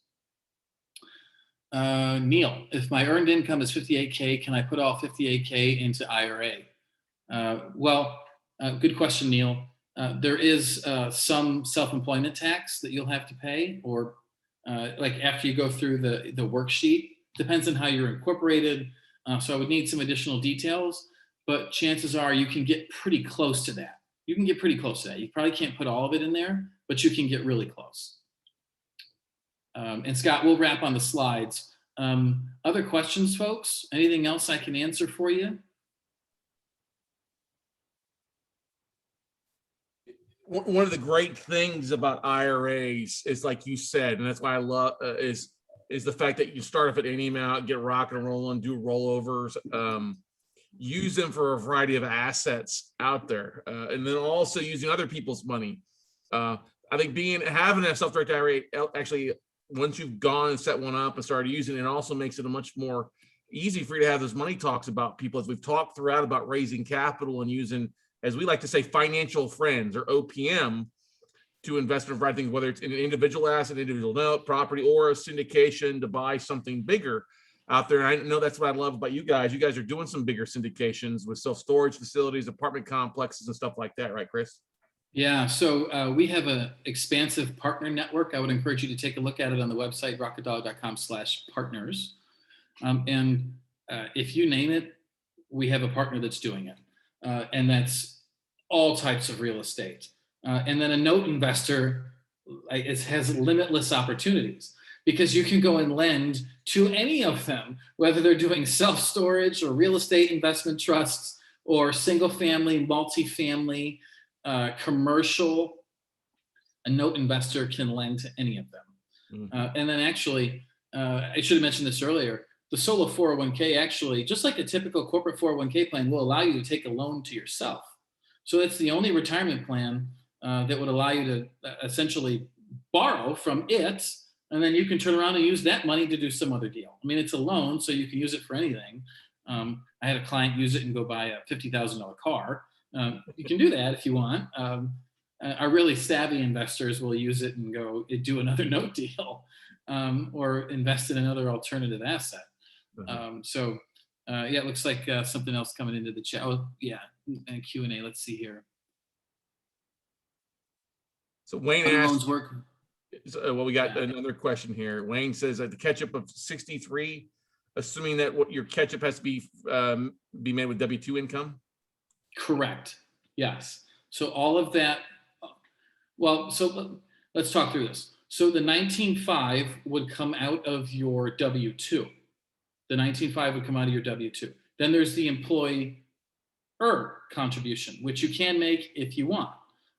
Neil, if my earned income is 58K, can I put all 58K into IRA? Good question, Neil. There is some self-employment tax that you'll have to pay, or like after you go through the worksheet. Depends on how you're incorporated. So I would need some additional details, but chances are you can get pretty close to that. You can get pretty close to that. You probably can't put all of it in there, but you can get really close. And Scott, we'll wrap on the slides. Other questions, folks? Anything else I can answer for you? One of the great things about IRAs is, like you said, and that's why I love is the fact that you start off at any amount, get rocking and rolling, do rollovers, use them for a variety of assets out there, and then also using other people's money. I think having a self-directed IRA, actually, once you've gone and set one up and started using it, it also makes it a much more easy for you to have those money talks about people, as we've talked throughout about raising capital and using, as we like to say, financial friends or OPM to invest in a variety of things, whether it's in an individual asset, individual note, property, or a syndication to buy something bigger out there. And I know that's what I love about you guys. You guys are doing some bigger syndications with self-storage facilities, apartment complexes, and stuff like that, right, Chris? Yeah, so we have an expansive partner network. I would encourage you to take a look at it on the website, rocketdollar.com/partners. And if you name it, we have a partner that's doing it. And that's all types of real estate. And then a note investor, it has limitless opportunities because you can go and lend to any of them, whether they're doing self-storage or real estate investment trusts or single family, multifamily, commercial. A note investor can lend to any of them. Mm-hmm. And then actually, I should have mentioned this earlier, the solo 401k actually, just like a typical corporate 401k plan, will allow you to take a loan to yourself. So it's the only retirement plan that would allow you to essentially borrow from it, and then you can turn around and use that money to do some other deal. I mean, it's a loan, so you can use it for anything. I had a client use it and go buy a $50,000 car. You can do that if you want. Our really savvy investors will use it and go do another note deal, or invest in another alternative asset. So yeah, it looks like something else coming into the chat. Oh yeah, and Q&A. Let's see here. So Wayne How do loans asked, work? well, we got another question here. Wayne says that the catch-up of 63, assuming that what your catch-up has to be made with W-2 income? Correct. Yes. So all of that. Well, so let's talk through this. So the 19.5 would come out of your W-2. The 19.5 would come out of your W-2. Then there's the employer contribution, which you can make if you want.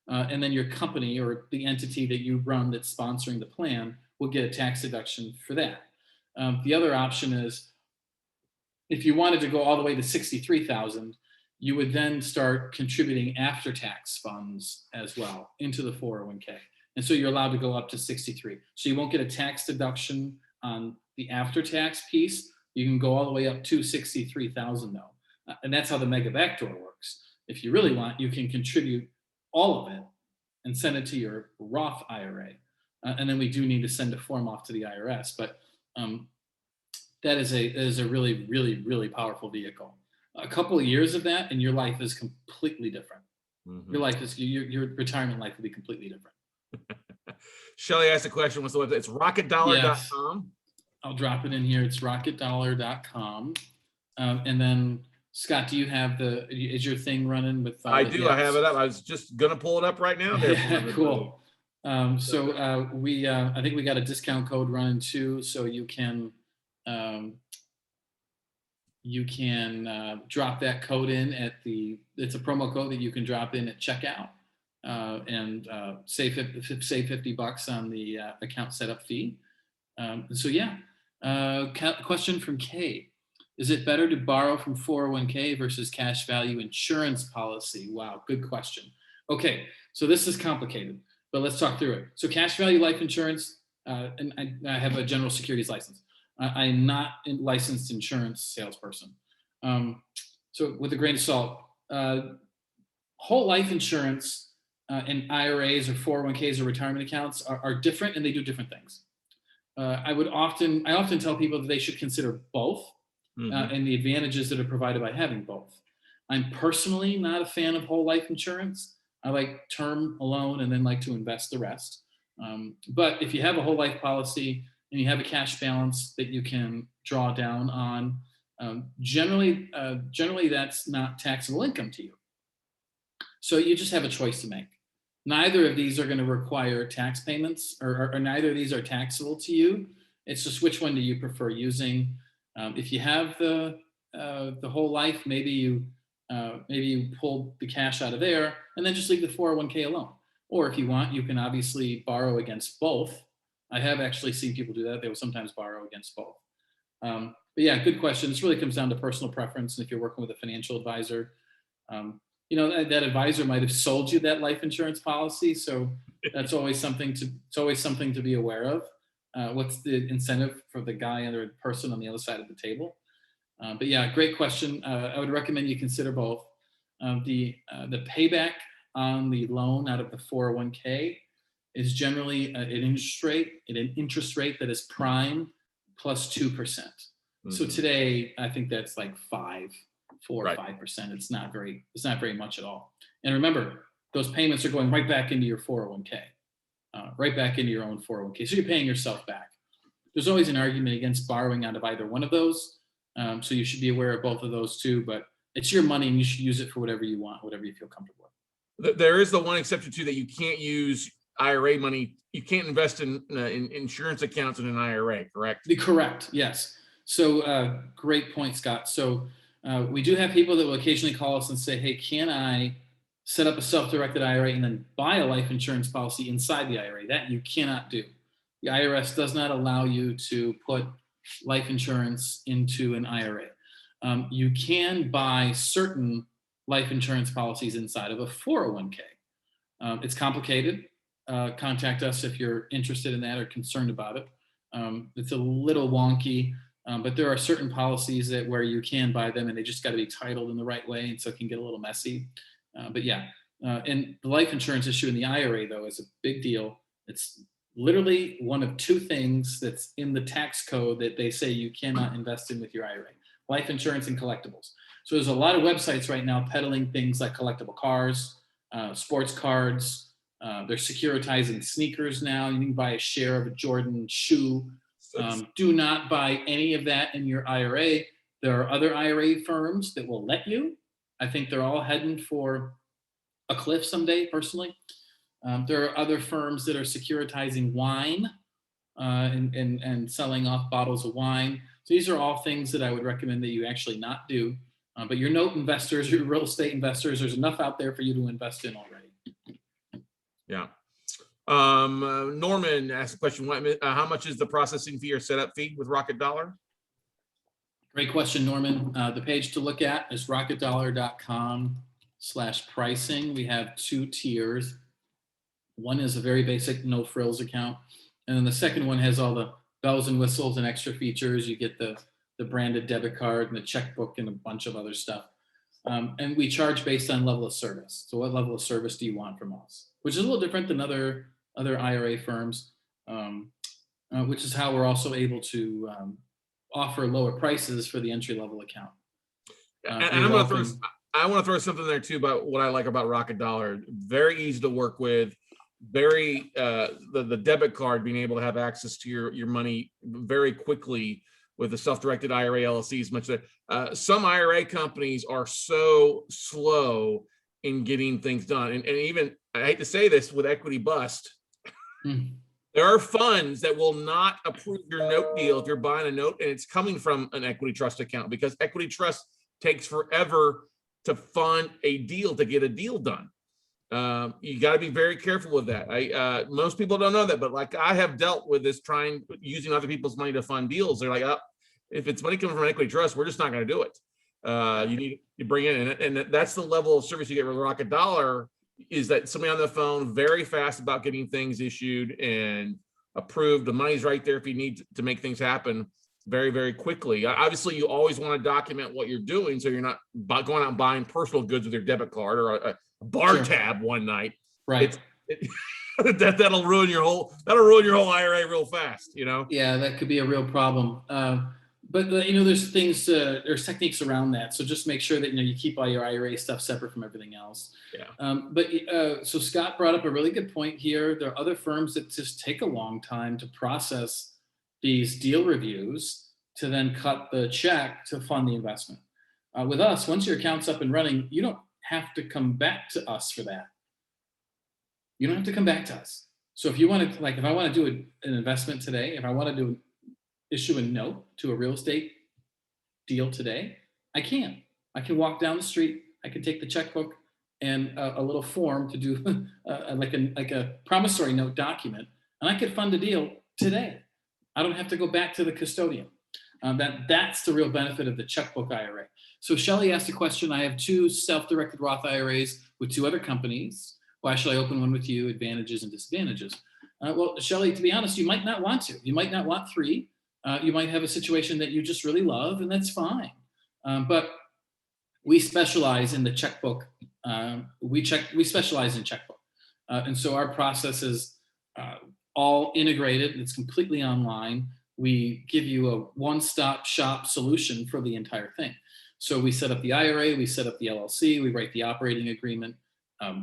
And then your company or the entity that you run that's sponsoring the plan will get a tax deduction for that. The other option is if you wanted to go all the way to 63,000, you would then start contributing after-tax funds as well into the 401k. And so you're allowed to go up to 63. So you won't get a tax deduction on the after-tax piece. You can go all the way up to 63,000 though. And that's how the mega backdoor works. If you really want, you can contribute all of it and send it to your Roth IRA. And then we do need to send a form off to the IRS. But that is a really, really, really powerful vehicle. A couple of years of that and your life is completely different. Your life is, your retirement life will be completely different. Shelly asked a question. What's the website? It's rocketdollar.com. Yes. I'll drop it in here. It's rocketdollar.com. And then Scott, do you have is your thing running with? I do. I have it up. I was just going to pull it up right now. There. Cool. So I think we got a discount code running too. So you can drop that code in it's a promo code that you can drop in at checkout and save $50 on the account setup fee. So yeah, question from Kay. Is it better to borrow from 401k versus cash value insurance policy? Wow, good question. Okay, so this is complicated, but let's talk through it. So cash value life insurance, and I have a general securities license. I'm not a licensed insurance salesperson. So with a grain of salt, whole life insurance and IRAs or 401ks or retirement accounts are different and they do different things. I often tell people that they should consider both and the advantages that are provided by having both. I'm personally not a fan of whole life insurance. I like term alone and then like to invest the rest. But if you have a whole life policy and you have a cash balance that you can draw down on, generally that's not taxable income to you. So you just have a choice to make. Neither of these are going to require tax payments, or neither of these are taxable to you. It's just which one do you prefer using. If you have the whole life, maybe you pull the cash out of there and then just leave the 401k alone. Or if you want, you can obviously borrow against both. I have actually seen people do that. They will sometimes borrow against both. But yeah, good question. This really comes down to personal preference. And if you're working with a financial advisor, that advisor might have sold you that life insurance policy. So that's always something to be aware of. What's the incentive for the guy or the person on the other side of the table? But yeah, great question. I would recommend you consider both. The payback on the loan out of the 401k is generally an interest rate that is prime plus 2%. So today, I think that's like 4 or 5%. It's not very much at all. And remember, those payments are going right back into your 401k, right back into your own 401k. So you're paying yourself back. There's always an argument against borrowing out of either one of those. So you should be aware of both of those too, but it's your money and you should use it for whatever you want, whatever you feel comfortable with. There is the one exception too, that you can't use IRA money. You can't invest in insurance accounts in an IRA, correct? Correct, yes. So great point, Scott. So we do have people that will occasionally call us and say, hey, can I set up a self-directed IRA and then buy a life insurance policy inside the IRA? That you cannot do. The IRS does not allow you to put life insurance into an IRA. You can buy certain life insurance policies inside of a 401k. It's complicated. Contact us if you're interested in that or concerned about it. It's a little wonky, but there are certain policies where you can buy them and they just got to be titled in the right way, and so it can get a little messy. But yeah, And the life insurance issue in the IRA, though, is a big deal. It's literally one of two things that's in the tax code that they say you cannot invest in with your IRA: life insurance and collectibles. So there's a lot of websites right now peddling things like collectible cars, sports cards. They're securitizing sneakers now. You can buy a share of a Jordan shoe. Do not buy any of that in your IRA. There are other IRA firms that will let you. I think they're all heading for a cliff someday, personally. There are other firms that are securitizing wine and selling off bottles of wine. So these are all things that I would recommend that you actually not do. But your note investors, your real estate investors, there's enough out there for you to invest in already. Yeah. Norman asked a question. How much is the processing fee or setup fee with Rocket Dollar? Great question, Norman. The page to look at is rocketdollar.com/pricing. We have two tiers. One is a very basic no frills account. And then the second one has all the bells and whistles and extra features. You get the branded debit card and the checkbook and a bunch of other stuff. And we charge based on level of service. So what level of service do you want from us? Which is a little different than other IRA firms, which is how we're also able to offer lower prices for the entry level account. And I want to throw something there too about what I like about Rocket Dollar. Very easy to work with. Very the debit card, being able to have access to your money very quickly with the self-directed IRA LLCs. Much that some IRA companies are so slow in getting things done, and even, I hate to say this, with equity bust, there are funds that will not approve your note deal if you're buying a note and it's coming from an equity trust account, because equity trust takes forever to fund a deal, to get a deal done. You got to be very careful with that. Most people don't know that, but like, I have dealt with this, using other people's money to fund deals. They're like, oh, if it's money coming from an equity trust, we're just not going to do it. You bring in, and that's the level of service you get with Rocket Dollar, is that somebody on the phone, very fast about getting things issued and approved. The money's right there if you need to make things happen very, very quickly. Obviously, you always want to document what you're doing, so you're not going out and buying personal goods with your debit card or a bar tab one night. Right. That'll ruin your whole IRA real fast, you know? Yeah, that could be a real problem. But there's there's techniques around that. So just make sure that you keep all your IRA stuff separate from everything else. Yeah. So Scott brought up a really good point here. There are other firms that just take a long time to process these deal reviews to then cut the check to fund the investment. With us, once your account's up and running, you don't have to come back to us for that. You don't have to come back to us. So if you want to, like, if I want to do an investment today, if I want to issue a note to a real estate deal today, I can walk down the street. I can take the checkbook and a little form to do like a promissory note document, and I could fund a deal today. I don't have to go back to the custodian. That's the real benefit of the checkbook IRA. So Shelly asked a question. I have two self-directed Roth IRAs with two other companies. Why should I open one with you? Advantages and disadvantages. Well, Shelly, to be honest, you might not want to. You might not want three. You might have a situation that you just really love, and that's fine. But we specialize in the checkbook. We specialize in checkbook. And so our process is all integrated. It's completely online. We give you a one-stop shop solution for the entire thing. So we set up the IRA, we set up the LLC, we write the operating agreement,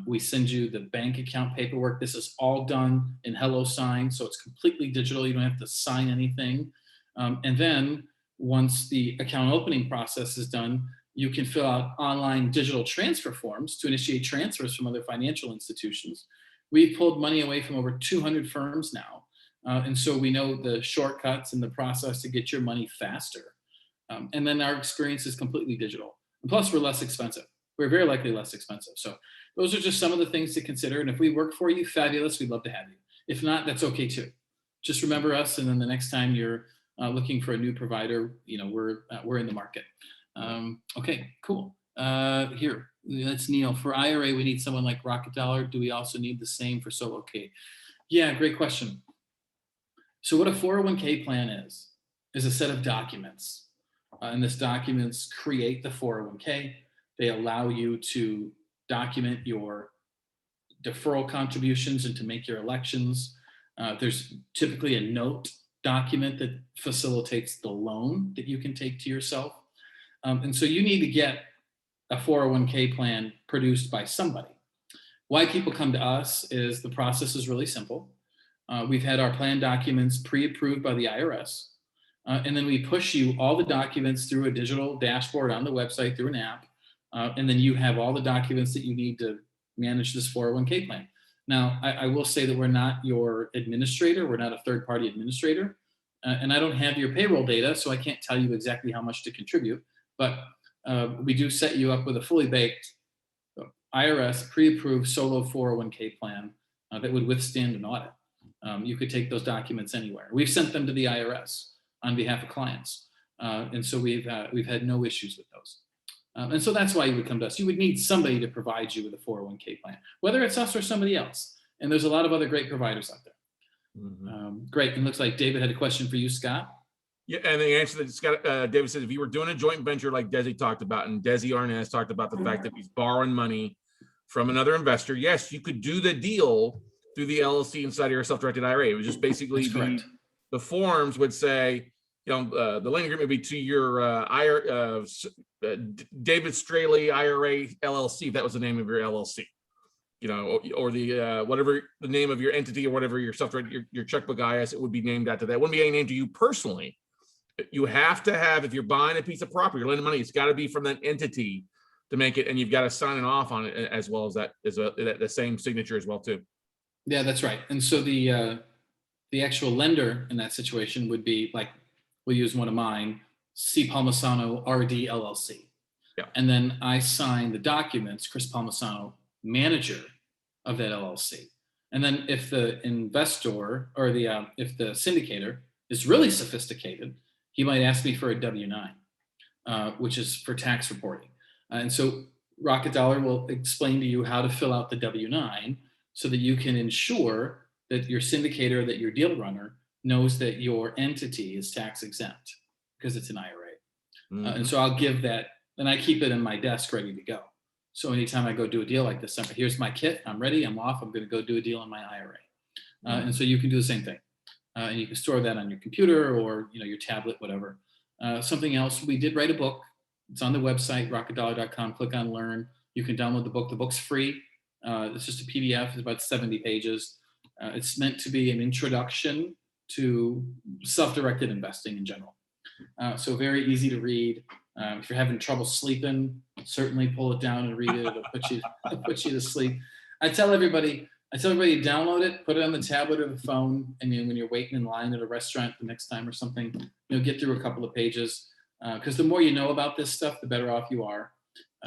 we send you the bank account paperwork. This is all done in HelloSign, so it's completely digital. You don't have to sign anything. And then once the account opening process is done, you can fill out online digital transfer forms to initiate transfers from other financial institutions. We've pulled money away from over 200 firms now. And so we know the shortcuts and the process to get your money faster. And then our experience is completely digital. And plus, we're less expensive. We're very likely less expensive. So those are just some of the things to consider. And if we work for you, fabulous. We'd love to have you. If not, that's okay too. Just remember us. And then the next time you're looking for a new provider, we're in the market. Okay, cool. Here, that's Neil. For IRA, we need someone like Rocket Dollar. Do we also need the same for solo K? Yeah, great question. So what a 401k plan is a set of documents. And these documents create the 401k. They allow you to document your deferral contributions and to make your elections. There's typically a note document that facilitates the loan that you can take to yourself. And so you need to get a 401k plan produced by somebody. Why people come to us is the process is really simple. We've had our plan documents pre-approved by the IRS. And then we push you all the documents through a digital dashboard on the website through an app. And then you have all the documents that you need to manage this 401k plan. Now, I will say that we're not your administrator. We're not a third-party administrator. And I don't have your payroll data, so I can't tell you exactly how much to contribute. But we do set you up with a fully baked IRS pre-approved solo 401k plan that would withstand an audit. You could take those documents anywhere. We've sent them to the IRS on behalf of clients. And so we've had no issues with those. And so that's why you would come to us. You would need somebody to provide you with a 401k plan, whether it's us or somebody else. And there's a lot of other great providers out there. Mm-hmm. Great. It looks like David had a question for you, Scott. Yeah, and the answer that Scott, David says, if you were doing a joint venture like Desi talked about, and Desi Arnaz talked about the fact that he's borrowing money from another investor, yes, you could do the deal through the LLC inside of your self-directed IRA. It would just basically be, the forms would say, the lending agreement would be to your David Straley IRA LLC, if that was the name of your LLC, or the whatever the name of your entity or whatever your self-directed, your checkbook IS, it would be named after that. It wouldn't be any name to you personally. You have to have, if you're buying a piece of property, you're lending money, it's got to be from that entity to make it, and you've got to sign it off on it as well as that is the same signature as well too. Yeah, that's right. And so the actual lender in that situation would be, like, we'll use one of mine, C. Palmisano RD LLC. Yeah. And then I sign the documents, Chirs Palmisano, manager of that LLC. And then if the investor or if the syndicator is really sophisticated, he might ask me for a W-9, which is for tax reporting. And so Rocket Dollar will explain to you how to fill out the W-9 so that you can ensure that your syndicator, that your deal runner knows that your entity is tax exempt because it's an IRA. Mm-hmm. And so I'll give that, and I keep it in my desk ready to go. So anytime I go do a deal like this, here's my kit, I'm ready, I'm off, I'm going to go do a deal in my IRA. Mm-hmm. And so you can do the same thing. And you can store that on your computer or your tablet, whatever. Something else, we did write a book. It's on the website, rocketdollar.com. Click on Learn. You can download the book. The book's free. It's just a PDF. It's about 70 pages. It's meant to be an introduction to self-directed investing in general. So very easy to read. If you're having trouble sleeping, certainly pull it down and read it. It'll put you to sleep. I tell everybody, download it, put it on the tablet or the phone, and then when you're waiting in line at a restaurant the next time or something, get through a couple of pages. Because the more you know about this stuff, the better off you are.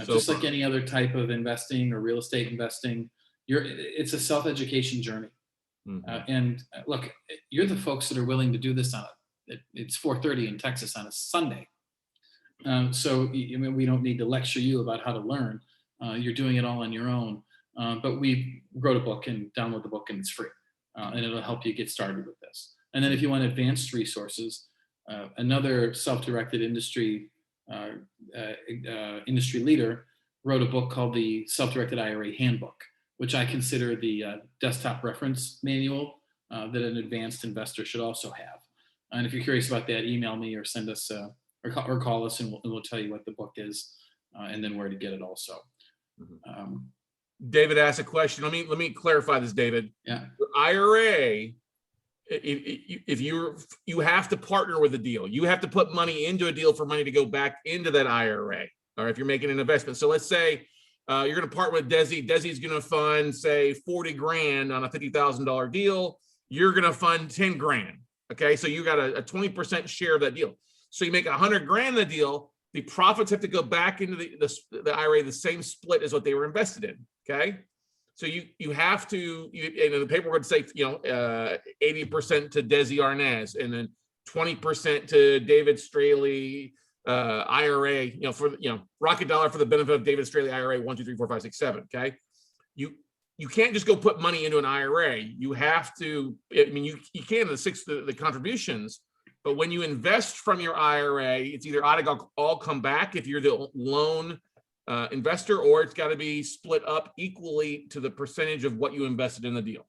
Just like any other type of investing or real estate investing, it's a self-education journey. Mm-hmm. And look, you're the folks that are willing to do this it's 4:30 in Texas on a Sunday. So we don't need to lecture you about how to learn. You're doing it all on your own. But we wrote a book and download the book, and it's free. And it'll help you get started with this. And then if you want advanced resources, another self-directed industry leader wrote a book called the Self-Directed IRA Handbook, which I consider the desktop reference manual that an advanced investor should also have. And if you're curious about that, email me or send us or call us, and we'll tell you what the book is and then where to get it also. Mm-hmm. David asked a question. Let me clarify this, David. Yeah. Your IRA, if you have to partner with a deal, you have to put money into a deal for money to go back into that IRA, or if you're making an investment. So let's say you're going to partner with Desi. Desi's going to fund, say, 40 grand on a $50,000 deal. You're going to fund 10 grand. Okay. So you got a 20% share of that deal. So you make 100 grand in the deal. The profits have to go back into the IRA, the same split as what they were invested in. Okay. So you have to, and the paper would say, 80% to Desi Arnaz, and then 20% to David Straley IRA, for Rocket Dollar for the benefit of David Straley IRA 1, 2, 3, 4, 5, 6, 7. Okay. You can't just go put money into an IRA. You have to, you can the contributions, but when you invest from your IRA, it's either ought to all come back if you're the lone investor, or it's got to be split up equally to the percentage of what you invested in the deal.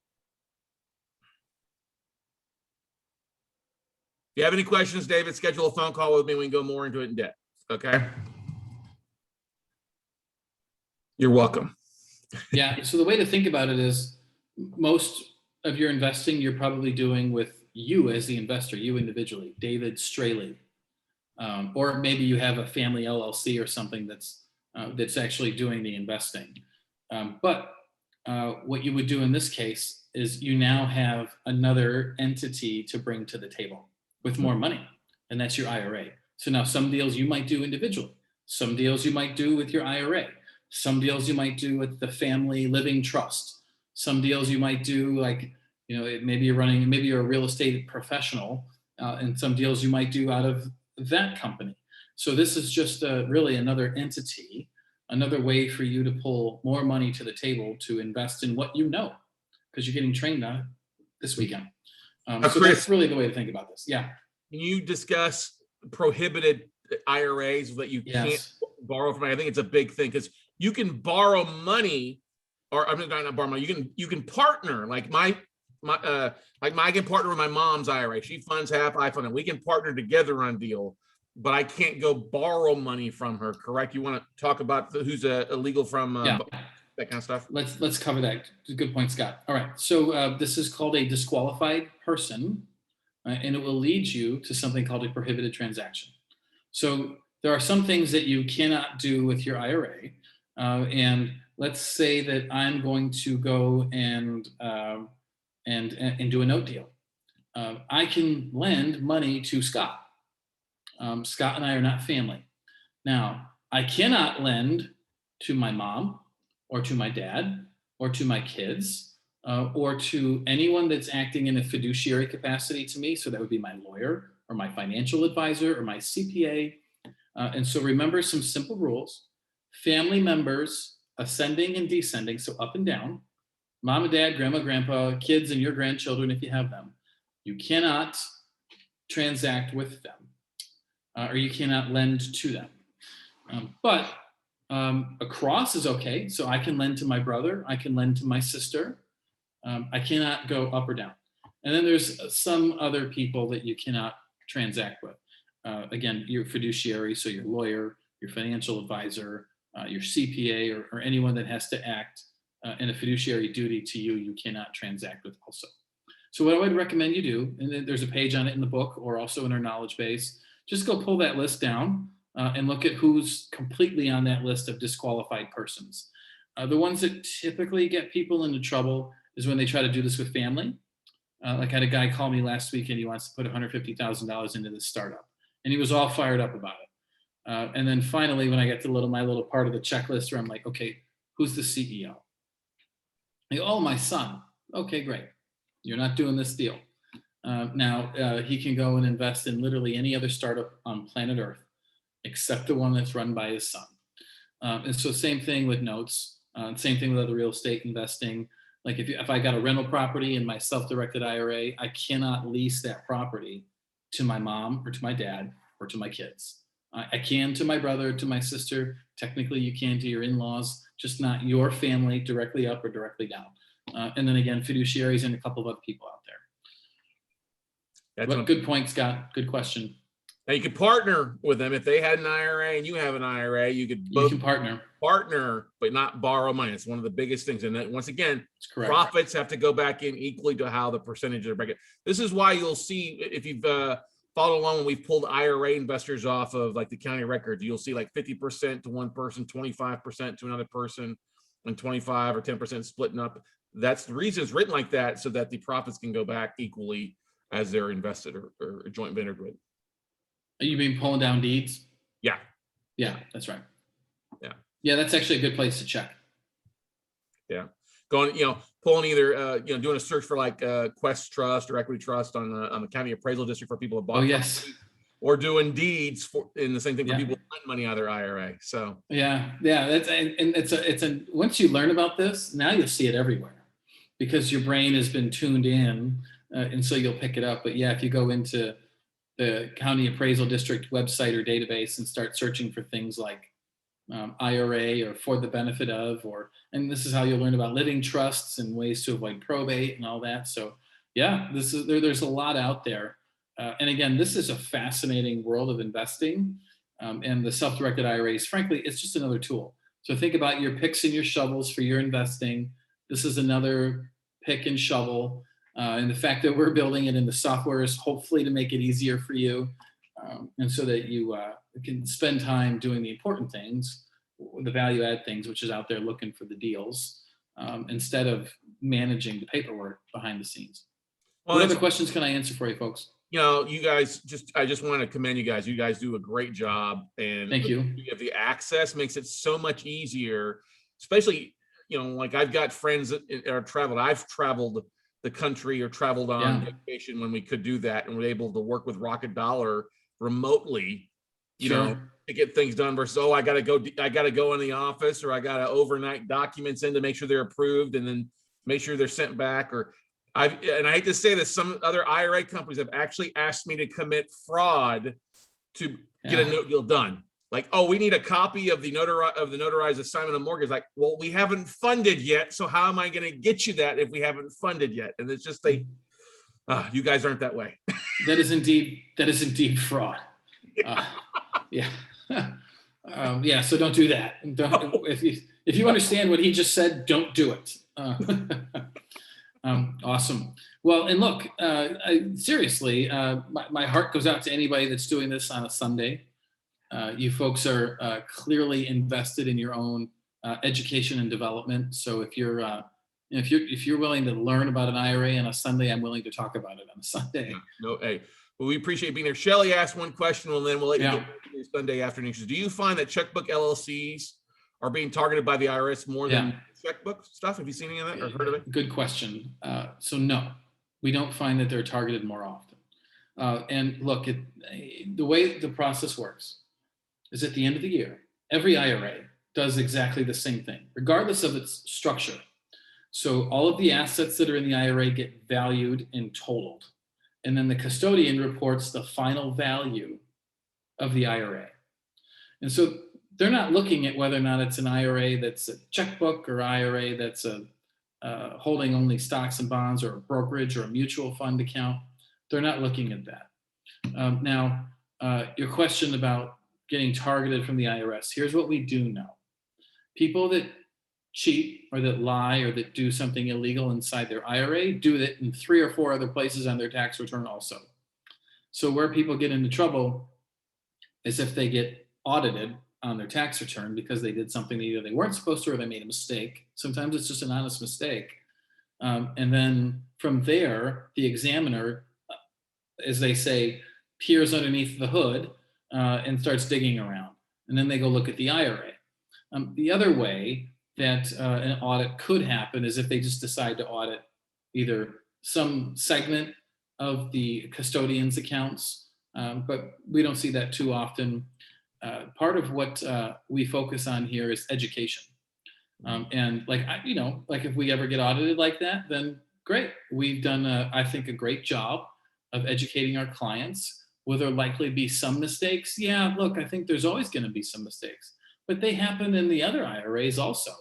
If you have any questions, David, schedule a phone call with me. We can go more into it in depth. Okay. You're welcome. Yeah. So the way to think about it is most of your investing, you're probably doing with you as the investor, you individually, David Straley. Or maybe you have a family LLC or something that's actually doing the investing. But what you would do in this case is you now have another entity to bring to the table with more money, and that's your IRA. So now some deals you might do individually, some deals you might do with your IRA, some deals you might do with the family living trust, some deals you might do like, maybe you're a real estate professional, and some deals you might do out of that company. So this is just really another entity, another way for you to pull more money to the table to invest in what you know, because you're getting trained on it this weekend. So Chris, that's really the way to think about this. Yeah. Can you discuss prohibited IRAs that you can't borrow from? I think it's a big thing because you can borrow money, or I'm not borrow money. You can partner. Like I can partner with my mom's IRA. She funds half, I fund it. We can partner together on a deal, but I can't go borrow money from her. Correct? You want to talk about who's illegal from that kind of stuff? Let's cover that. Good point, Scott. All right. So this is called a disqualified person, and it will lead you to something called a prohibited transaction. So there are some things that you cannot do with your IRA, and let's say that I'm going to go and do a note deal. I can lend money to Scott. Scott and I are not family. Now, I cannot lend to my mom or to my dad or to my kids or to anyone that's acting in a fiduciary capacity to me. So that would be my lawyer or my financial advisor or my CPA. And so remember some simple rules. Family members ascending and descending, so up and down, mom and dad, grandma, grandpa, kids, and your grandchildren, if you have them, you cannot transact with them, or you cannot lend to them. But across is okay. So I can lend to my brother, I can lend to my sister. I cannot go up or down. And then there's some other people that you cannot transact with. Again, your fiduciary, so your lawyer, your financial advisor, your CPA, or anyone that has to act in a fiduciary duty to you, you cannot transact with also. So what I would recommend you do, and then there's a page on it in the book or also in our knowledge base, just go pull that list down and look at who's completely on that list of disqualified persons. The ones that typically get people into trouble is when they try to do this with family. Like I had a guy call me last week and he wants to put $150,000 into this startup. And he was all fired up about it. And then finally, when I get to my little part of the checklist where I'm like, okay, who's the CEO? They go, oh, my son. Okay, great. You're not doing this deal. Now, he can go and invest in literally any other startup on planet Earth, except the one that's run by his son. And so same thing with notes, same thing with other real estate investing. Like if I got a rental property in my self-directed IRA, I cannot lease that property to my mom or to my dad or to my kids. I can to my brother, to my sister. Technically, you can to your in-laws, just not your family directly up or directly down. And then again, fiduciaries and a couple of other people out there. But good point, Scott. Good question. Now you could partner with them if they had an IRA and you have an IRA. You could both partner, but not borrow money. It's one of the biggest things. And then, once again, profits have to go back in equally to how the percentages are breaking. This is why you'll see, if you've followed along when we've pulled IRA investors off of like the county records, you'll see like 50% to one person, 25% to another person, and 25 or 10% splitting up. That's the reason it's written like that, so that the profits can go back equally as they're invested or joint ventured with. You mean pulling down deeds? Yeah. Yeah, that's right. Yeah. Yeah, that's actually a good place to check. Yeah. Going, pulling either, doing a search for like Quest Trust or Equity Trust on the county appraisal district for people that bought. Oh, yes. Or doing deeds in the same thing for people who lend money out of their IRA. So. Yeah. That's, and it's once you learn about this, now you'll see it everywhere because your brain has been tuned in. And so you'll pick it up. But yeah, if you go into the county appraisal district website or database and start searching for things like IRA or for the benefit of, and this is how you'll learn about living trusts and ways to avoid probate and all that. So yeah, there's a lot out there. And again, this is a fascinating world of investing, and the self-directed IRAs, frankly, it's just another tool. So think about your picks and your shovels for your investing. This is another pick and shovel. And the fact that we're building it in the software is hopefully to make it easier for you. And so that you can spend time doing the important things, the value add things, which is out there looking for the deals, instead of managing the paperwork behind the scenes. Well, what other questions can I answer for you folks? You guys I just want to commend you guys. You guys do a great job, and Thank you. You have the access, makes it so much easier, especially, like I've got friends that are traveled. I've traveled the country or traveled on vacation when we could do that, and we're able to work with Rocket Dollar remotely, to get things done versus, I gotta go in the office, or I gotta overnight documents in to make sure they're approved and then make sure they're sent back. And I hate to say this, some other IRA companies have actually asked me to commit fraud to get a note deal done. Like, we need a copy of the notarized assignment of mortgage. Like, well, we haven't funded yet, so how am I going to get you that if we haven't funded yet? And it's just you guys aren't that way. That is indeed fraud. Yeah. So don't do that. If you understand what he just said, don't do it. Awesome. Well, and look, seriously, my heart goes out to anybody that's doing this on a Sunday. You folks are clearly invested in your own education and development. So if you're willing to learn about an IRA on a Sunday, I'm willing to talk about it on a Sunday. Hey, well, we appreciate being here. Shelley asked one question, and then we'll let you get to your Sunday afternoon. Do you find that Checkbook LLCs are being targeted by the IRS more than Checkbook stuff? Have you seen any of that or heard of it? Good question. So no, we don't find that they're targeted more often. And look, the way the process works is at the end of the year, every IRA does exactly the same thing, regardless of its structure. So all of the assets that are in the IRA get valued and totaled. And then the custodian reports the final value of the IRA. And so they're not looking at whether or not it's an IRA that's a checkbook or IRA that's a holding only stocks and bonds or a brokerage or a mutual fund account. They're not looking at that. Now, your question about getting targeted from the IRS, here's what we do know. People that cheat or that lie or that do something illegal inside their IRA do that in 3 or 4 other places on their tax return also. So where people get into trouble is if they get audited on their tax return because they did something that either they weren't supposed to or they made a mistake. Sometimes it's just an honest mistake. And then from there, the examiner, as they say, peers underneath the hood and starts digging around. And then they go look at the IRA. The other way that an audit could happen is if they just decide to audit either some segment of the custodian's accounts, but we don't see that too often. Part of what we focus on here is education. And like if we ever get audited like that, then great. We've done, I think, a great job of educating our clients. Will there likely be some mistakes? Yeah, look, I think there's always going to be some mistakes, but they happen in the other IRAs also.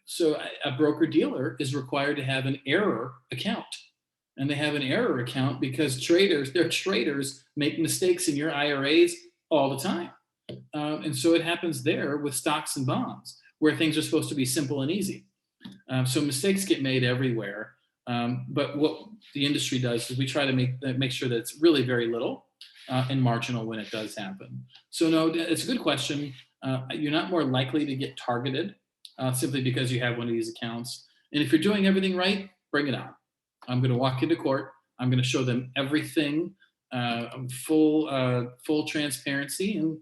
So a broker dealer is required to have an error account. And they have an error account because their traders make mistakes in your IRAs all the time. And so it happens there with stocks and bonds where things are supposed to be simple and easy. So mistakes get made everywhere. But what the industry does is we try to make sure that it's really very little and marginal when it does happen. So no, it's a good question. You're not more likely to get targeted simply because you have one of these accounts. And if you're doing everything right, bring it on. I'm going to walk into court. I'm going to show them everything, full transparency, and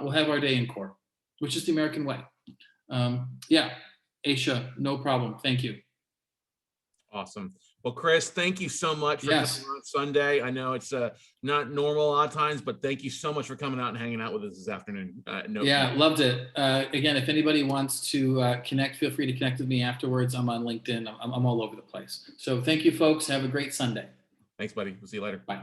we'll have our day in court, which is the American way. Aisha, no problem. Thank you. Awesome. Well, Chris, thank you so much for coming on Sunday. I know it's not normal a lot of times, but thank you so much for coming out and hanging out with us this afternoon. Loved it. Again, if anybody wants to connect, feel free to connect with me afterwards. I'm on LinkedIn. I'm all over the place. So thank you, folks. Have a great Sunday. Thanks, buddy. We'll see you later. Bye.